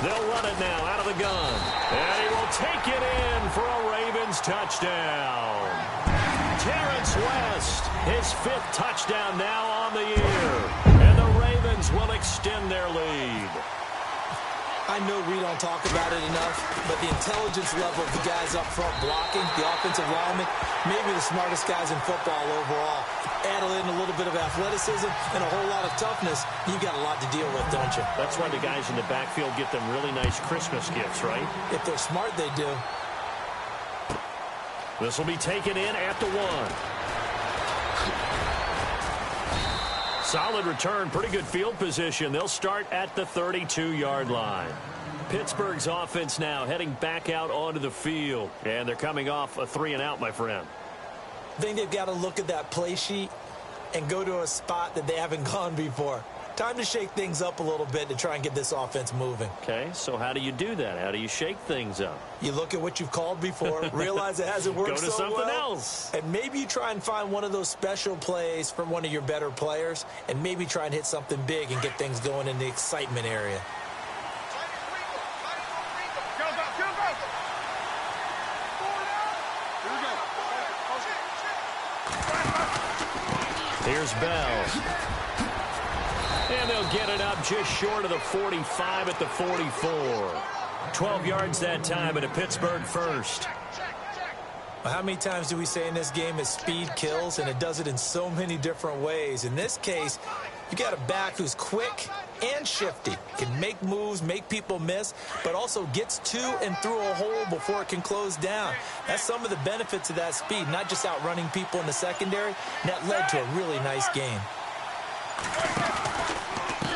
They'll run it now out of the gun. And he will take it in for a Ravens touchdown. Terrence West, his 5th touchdown now on the year. And the Ravens will extend their lead.
I know we don't talk about it enough, but the intelligence level of the guys up front blocking, the offensive linemen, maybe the smartest guys in football overall. Add in a little bit of athleticism and a whole lot of toughness, you got a lot to deal with, don't you?
That's why the guys in the backfield get them really nice Christmas gifts, right?
If they're smart, they do.
This will be taken in at the 1. Solid return, pretty good field position. They'll start at the 32-yard line. Pittsburgh's offense now heading back out onto the field. And they're coming off a 3-and-out, my friend.
I think they've got to look at that play sheet and go to a spot that they haven't gone before. Time to shake things up a little bit to try and get this offense moving.
Okay, so how do you do that? How do you shake things up?
You look at what you've called before, realize it hasn't worked so well.
Go to something else.
And maybe you try and find one of those special plays from one of your better players, and maybe try and hit something big and get things going in the excitement area.
Here's Bell. And they'll get it up just short of the 45 at the 44. 12 yards that time and a Pittsburgh first.
Well, how many times do we say in this game that speed kills, and it does it in so many different ways? In this case, you got a back who's quick and shifty, can make moves, make people miss, but also gets to and through a hole before it can close down. That's some of the benefits of that speed, not just outrunning people in the secondary. And that led to a really nice game.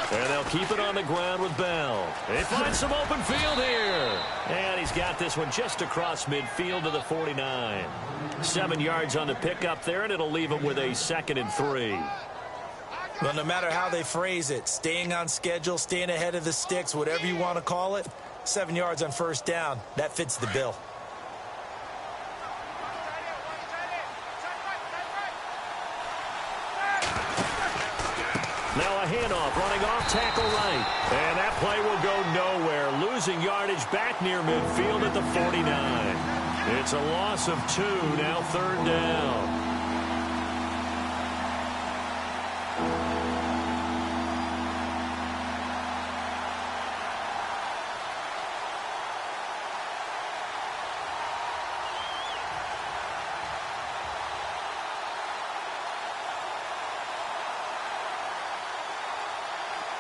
And they'll keep it on the ground with Bell. They find some open field here. And he's got this one just across midfield to the 49. 7 yards on the pickup there, and it'll leave him with a 2nd and 3.
Well, no matter how they phrase it, staying on schedule, staying ahead of the sticks, whatever you want to call it, 7 yards on first down, that fits the bill.
Now a handoff, running off tackle right. And that play will go nowhere. Losing yardage back near midfield at the 49. It's a loss of 2, now 3rd down.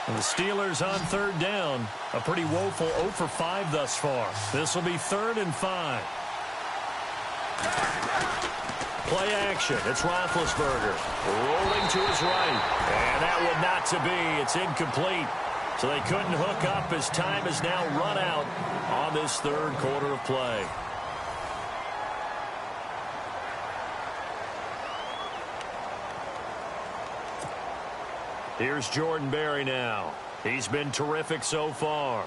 And the Steelers on 3rd down. A pretty woeful 0 for 5 thus far. This will be 3rd and 5. Play action. It's Roethlisberger rolling to his right. And that would not to be. It's incomplete. So they couldn't hook up as time has now run out on this third quarter of play. Here's Jordan Berry now. He's been terrific so far.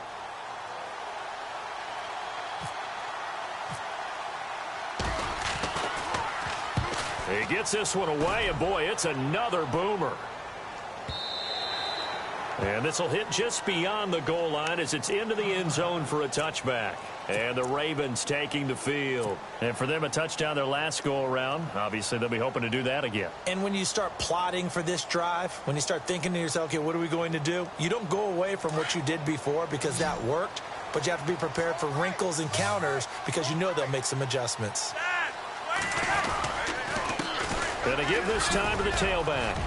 He gets this one away, and boy, it's another boomer. And this will hit just beyond the goal line as it's into the end zone for a touchback. And the Ravens taking the field. And for them, a touchdown their last go-around. Obviously, they'll be hoping to do that again.
And when you start plotting for this drive, when you start thinking to yourself, okay, what are we going to do? You don't go away from what you did before because that worked. But you have to be prepared for wrinkles and counters because you know they'll make some adjustments.
Going to give this time to the tailback.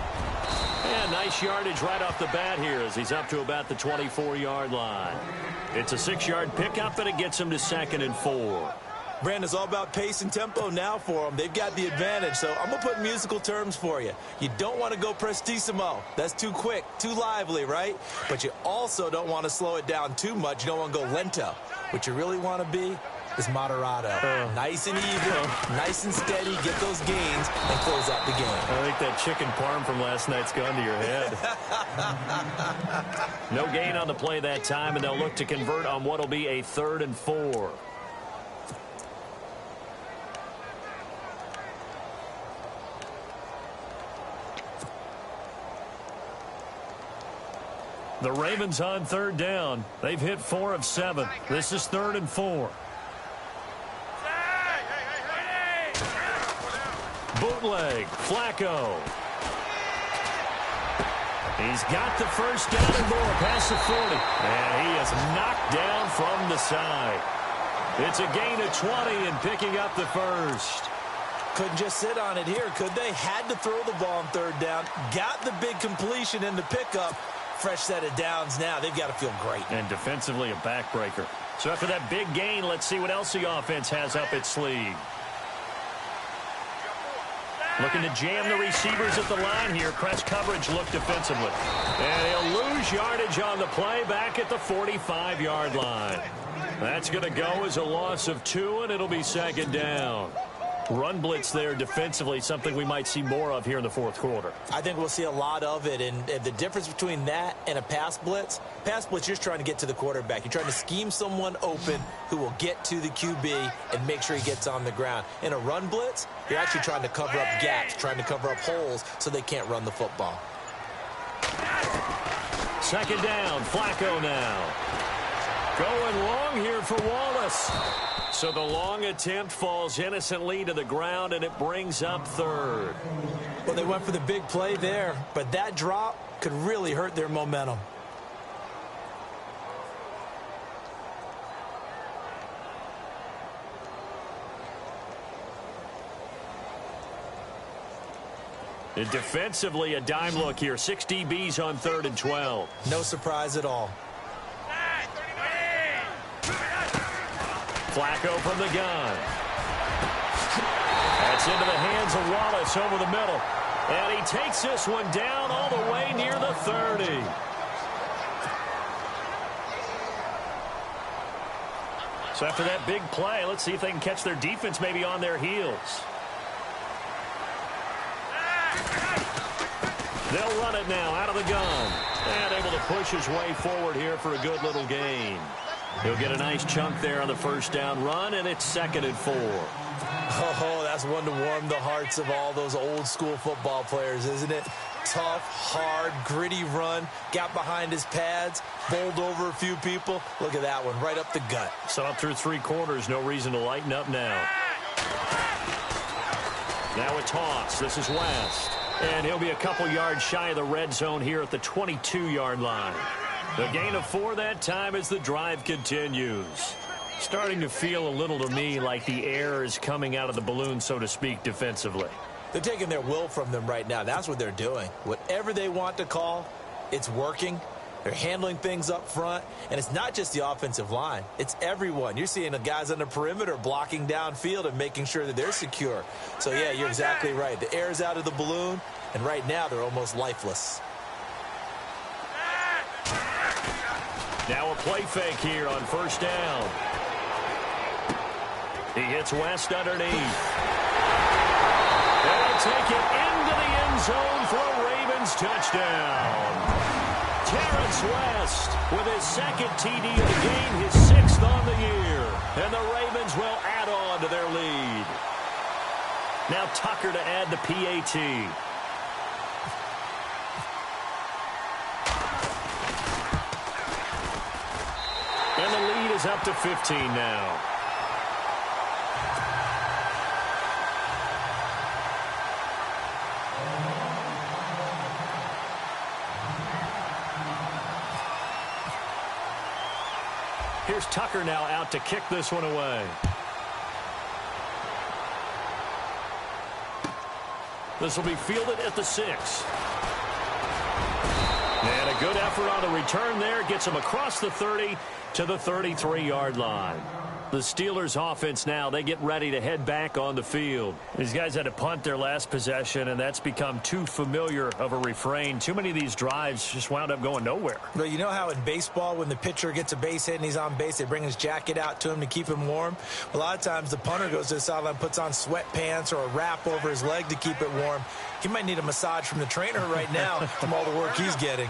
And nice yardage right off the bat here as he's up to about the 24-yard line. It's a 6-yard pickup, and it gets him to 2nd and 4.
Brandon, it's all about pace and tempo now for them. They've got the advantage, so I'm going to put musical terms for you. You don't want to go prestissimo. That's too quick, too lively, right? But you also don't want to slow it down too much. You don't want to go lento. What you really want to be is moderato. Nice and even, nice and steady, get those gains, and close out the game.
I think that chicken parm from last night's gone to your head. No gain on the play that time, and they'll look to convert on what will be a 3rd and 4. The Ravens on 3rd down. They've hit 4 of 7. This is 3rd and 4. Bootleg, Flacco. He's got the first down and more past the 40. And he is knocked down from the side. It's a gain of 20 and picking up the first.
Couldn't just sit on it here, could they? Had to throw the ball on 3rd down. Got the big completion in the pickup. Fresh set of downs now. They've got to feel great.
And defensively a backbreaker. So after that big gain, let's see what else the offense has up its sleeve. Looking to jam the receivers at the line here. Press coverage look defensively. And he'll lose yardage on the play back at the 45-yard line. That's going to go as a loss of 2, and it'll be 2nd down. Run blitz there defensively, something we might see more of here in the 4th quarter.
I think we'll see a lot of it, and the difference between that and a pass blitz, you're just trying to get to the quarterback. You're trying to scheme someone open who will get to the QB and make sure he gets on the ground. In a run blitz, you're actually trying to cover up gaps, trying to cover up holes so they can't run the football.
2nd down, Flacco now. Going long here for Wallace. So the long attempt falls innocently to the ground, and it brings up 3rd.
Well, they went for the big play there, but that drop could really hurt their momentum.
And defensively, a dime look here. 6 DBs on 3rd and 12.
No surprise at all.
Flacco from the gun. That's into the hands of Wallace over the middle. And he takes this one down all the way near the 30. So after that big play, let's see if they can catch their defense maybe on their heels. They'll run it now out of the gun. And able to push his way forward here for a good little gain. He'll get a nice chunk there on the first down run, and it's 2nd and 4.
Oh, that's one to warm the hearts of all those old school football players, isn't it? Tough, hard, gritty run. Got behind his pads, bowled over a few people. Look at that one, right up the gut.
So up through 3 quarters, no reason to lighten up now. Now a toss. This is West. And he'll be a couple yards shy of the red zone here at the 22-yard line. The gain of 4 that time as the drive continues. Starting to feel a little to me like the air is coming out of the balloon, so to speak, defensively.
They're taking their will from them right now. That's what they're doing. Whatever they want to call, it's working. They're handling things up front, and it's not just the offensive line. It's everyone. You're seeing the guys on the perimeter blocking downfield and making sure that they're secure. So, yeah, you're exactly right. The air's out of the balloon, and right now they're almost lifeless.
Now a play fake here on first down. He hits West underneath. They'll take it into the end zone for a Ravens touchdown. Terrence West with his second TD of the game, his 6th on the year. And the Ravens will add on to their lead. Now Tucker to add the PAT. And the lead is up to 15 now. Here's Tucker now out to kick this one away. This will be fielded at the 6. And a good effort on the return there. Gets him across the 30 to the 33-yard line. The Steelers offense now, they get ready to head back on the field. These guys had to punt their last possession, and that's become too familiar of a refrain. Too many of these drives just wound up going nowhere.
But you know how in baseball, when the pitcher gets a base hit and he's on base, they bring his jacket out to him to keep him warm? A lot of times the punter goes to the sideline, puts on sweatpants or a wrap over his leg to keep it warm. He might need a massage from the trainer right now from all the work he's getting.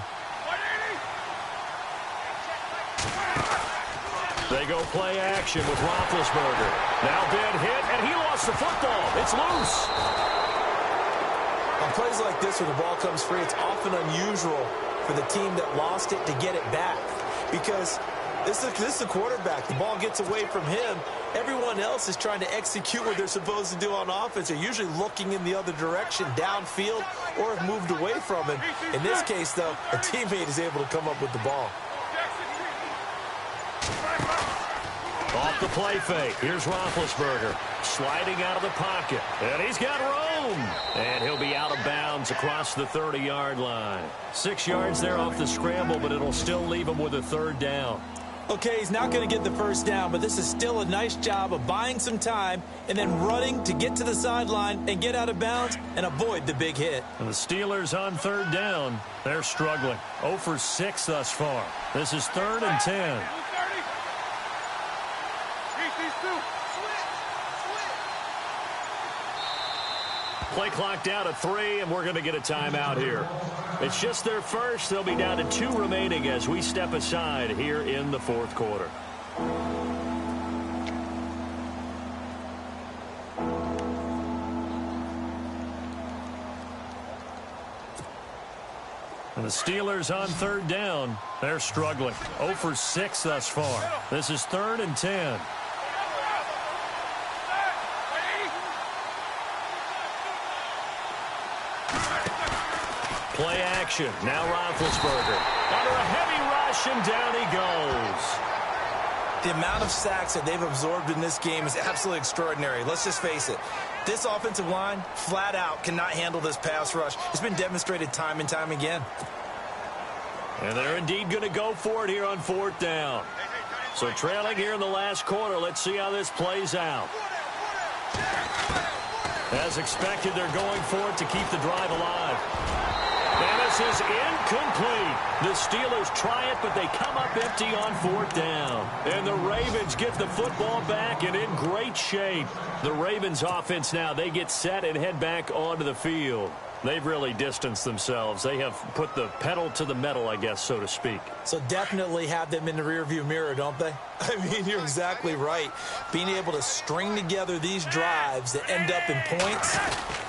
They go play action with Roethlisberger. Now bad hit, and he lost the football. It's loose.
On plays like this where the ball comes free, it's often unusual for the team that lost it to get it back. Because this is the quarterback. The ball gets away from him. Everyone else is trying to execute what they're supposed to do on offense. They're usually looking in the other direction, downfield, or have moved away from it. In this case, though, a teammate is able to come up with the ball.
Off the play fake. Here's Roethlisberger sliding out of the pocket. And he's got room. And he'll be out of bounds across the 30-yard line. 6 yards there off the scramble, but it'll still leave him with a 3rd down.
Okay, he's not going to get the 1st down, but this is still a nice job of buying some time and then running to get to the sideline and get out of bounds and avoid the big hit.
And the Steelers on 3rd down. They're struggling. 0 for 6 thus far. This is 3rd and 10. Play clock down to 3, and we're going to get a timeout here. It's just their first. They'll be down to 2 remaining as we step aside here in the 4th quarter. And the Steelers on 3rd down. They're struggling. 0 for 6 thus far. This is 3rd and 10. Play action. Now Roethlisberger. Under a heavy rush, and down he goes.
The amount of sacks that they've absorbed in this game is absolutely extraordinary. Let's just face it. This offensive line, flat out, cannot handle this pass rush. It's been demonstrated time and time again.
And they're indeed going to go for it here on 4th down. So trailing here in the last quarter, let's see how this plays out. As expected, they're going for it to keep the drive alive. And this is incomplete. The Steelers try it, but they come up empty on 4th down. And the Ravens get the football back and in great shape. The Ravens offense now, they get set and head back onto the field. They've really distanced themselves. They have put the pedal to the metal, I guess, so to speak.
So definitely have them in the rearview mirror, don't they? I mean, you're exactly right. Being able to string together these drives that end up in points,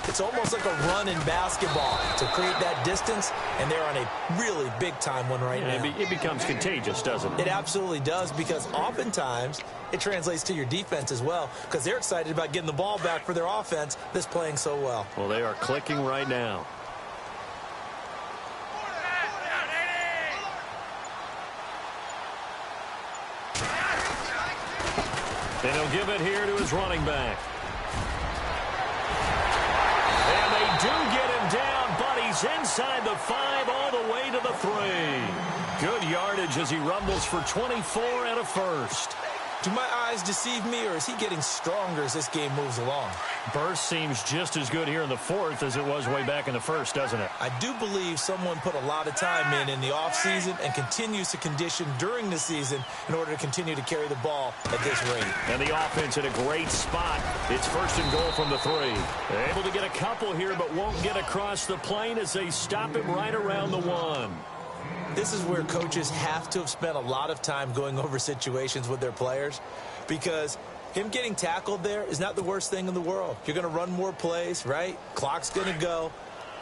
it's almost like a run in basketball to create that distance, and they're on a really big-time one right now.
It becomes contagious, doesn't it?
It absolutely does, because oftentimes it translates to your defense as well, because they're excited about getting the ball back for their offense that's playing so well.
Well, they are clicking right now. And he'll give it here to his running back. And they do get him down, but he's inside the 5 all the way to the 3. Good yardage as he rumbles for 24 and a first.
Do my eyes deceive me, or is he getting stronger as this game moves along?
Burst seems just as good here in the fourth as it was way back in the first, doesn't it?
I do believe someone put a lot of time in the offseason and continues to condition during the season in order to continue to carry the ball at this rate.
And the offense in a great spot. It's first and goal from the 3. They're able to get a couple here, but won't get across the plane as they stop him right around the 1.
This is where coaches have to have spent a lot of time going over situations with their players, because him getting tackled there is not the worst thing in the world. You're going to run more plays, right? Clock's going to go.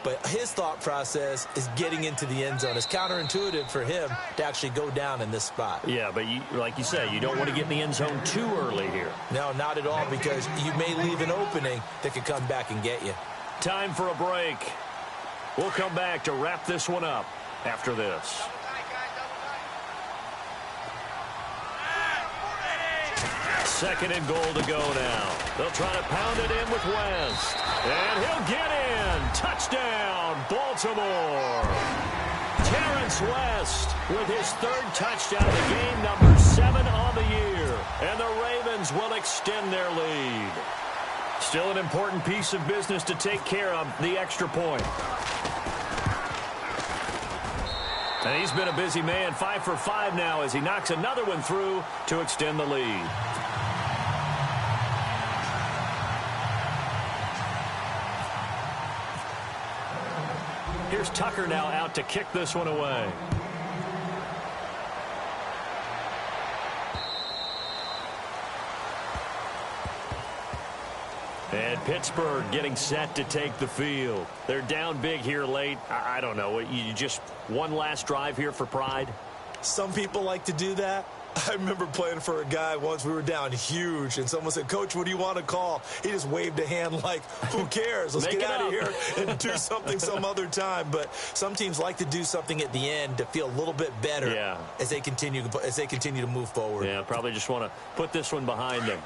But his thought process is getting into the end zone. It's counterintuitive for him to actually go down in this spot.
Yeah, but like you say, you don't want to get in the end zone too early here.
No, not at all, because you may leave an opening that could come back and get you.
Time for a break. We'll come back to wrap this one up after this. Second and goal to go now. They'll try to pound it in with West. And he'll get in. Touchdown, Baltimore. Terrence West with his 3rd touchdown of the game, number 7 on the year. And the Ravens will extend their lead. Still an important piece of business to take care of, the extra point. And he's been a busy man, 5 for 5 now as he knocks another one through to extend the lead. Here's Tucker now out to kick this one away. And Pittsburgh getting set to take the field. They're down big here late. I don't know. You just one last drive here for pride?
Some people like to do that. I remember playing for a guy once. We were down huge, and someone said, "Coach, what do you want to call?" He just waved a hand like, who cares? Let's get out of here and do something some other time. But some teams like to do something at the end to feel a little bit better as they continue to move forward.
Yeah, probably just want to put this one behind them.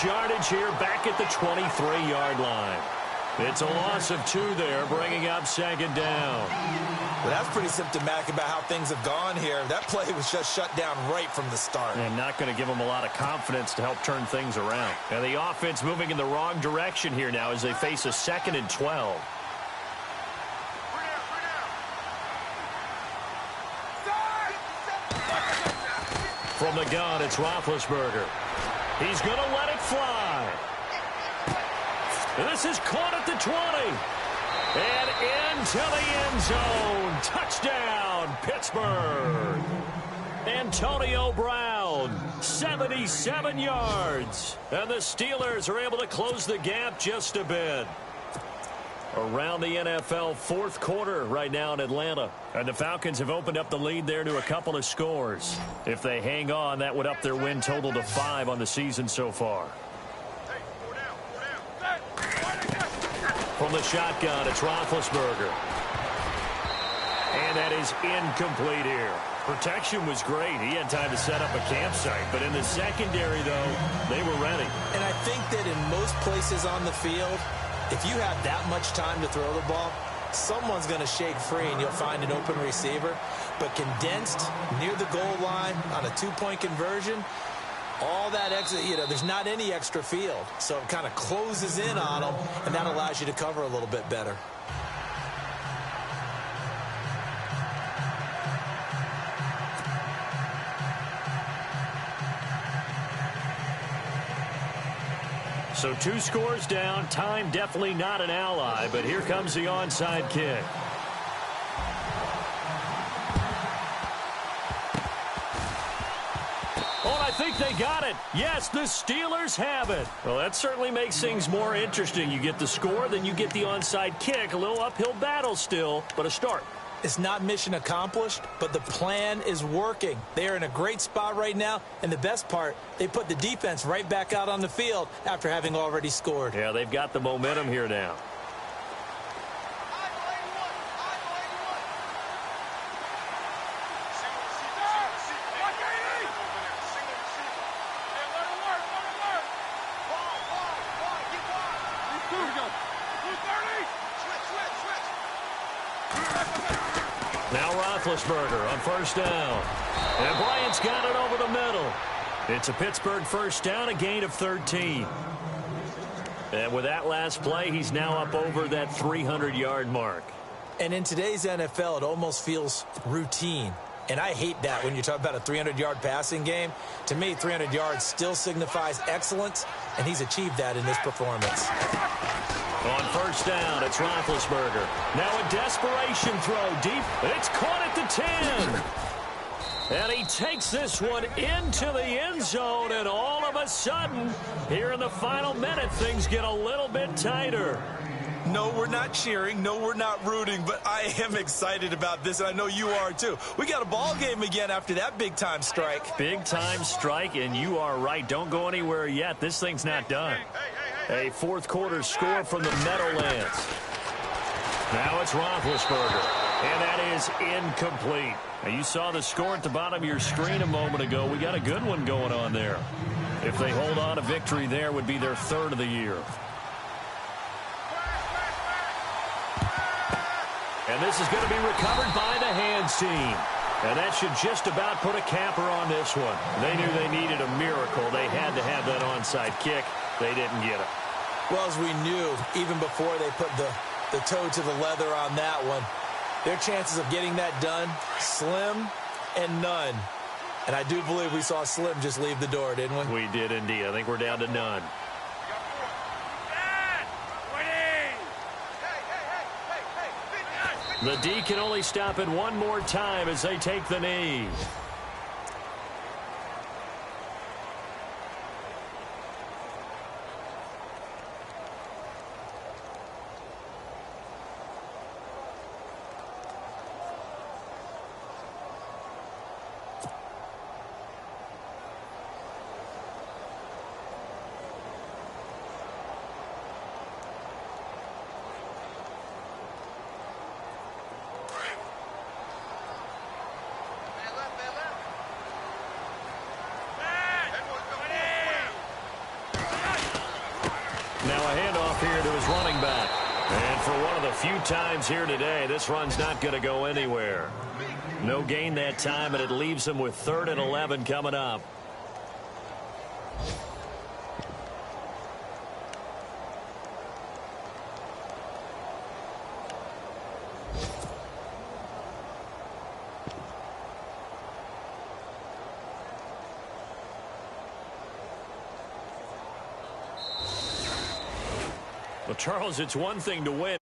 Yardage here back at the 23-yard line. It's a loss of 2 there, bringing up 2nd down.
Well, that's pretty symptomatic about how things have gone here. That play was just shut down right from the start.
And not going to give them a lot of confidence to help turn things around. And the offense moving in the wrong direction here now as they face a 2nd and 12. From the gun, it's Roethlisberger. He's going to let it fly. This is caught at the 20. And into the end zone. Touchdown, Pittsburgh. Antonio Brown, 77 yards. And the Steelers are able to close the gap just a bit. Around the NFL 4th quarter right now in Atlanta. And the Falcons have opened up the lead there to a couple of scores. If they hang on, that would up their win total to 5 on the season so far. From the shotgun, it's Roethlisberger. And that is incomplete here. Protection was great. He had time to set up a campsite. But in the secondary, though, they were ready.
And I think that in most places on the field, if you have that much time to throw the ball, someone's going to shake free and you'll find an open receiver. But condensed near the goal line on a 2-point conversion, all that extra, there's not any extra field. So it kind of closes in on them, and that allows you to cover a little bit better.
So 2 scores down. Time definitely not an ally, but here comes the onside kick. Oh, I think they got it. Yes, the Steelers have it. Well, that certainly makes things more interesting. You get the score, then you get the onside kick. A little uphill battle still, but a start.
It's not mission accomplished, but the plan is working. They are in a great spot right now, and the best part, they put the defense right back out on the field after having already scored.
Yeah, they've got the momentum here now. Now Roethlisberger on first down. And Bryant's got it over the middle. It's a Pittsburgh first down, a gain of 13. And with that last play, he's now up over that 300-yard mark.
And in today's NFL, it almost feels routine. And I hate that when you talk about a 300-yard passing game. To me, 300 yards still signifies excellence, and he's achieved that in this performance.
On first down, it's Roethlisberger. Now a desperation throw deep. It's caught at the 10. And he takes this one into the end zone, and all of a sudden, here in the final minute, things get a little bit tighter.
No, we're not cheering. No, we're not rooting, but I am excited about this, and I know you are too. We got a ball game again after that big-time strike.
Big-time strike, and you are right. Don't go anywhere yet. This thing's not done. A fourth-quarter score from the Meadowlands. Now it's Roethlisberger, and that is incomplete. Now, you saw the score at the bottom of your screen a moment ago. We got a good one going on there. If they hold on to victory there, would be their third of the year. And this is going to be recovered by the hands team. And that should just about put a capper on this one. They knew they needed a miracle. They had to have that onside kick. They didn't get it.
Well, as we knew, even before they put the toe to the leather on that one, their chances of getting that done, slim and none. And I do believe we saw Slim just leave the door, didn't we?
We did indeed. I think we're down to none. The D can only stop it one more time as they take the knee. Now a handoff here to his running back. And for one of the few times here today, this run's not going to go anywhere. No gain that time, and it leaves him with 3rd and 11 coming up. Well, Charles, it's one thing to win.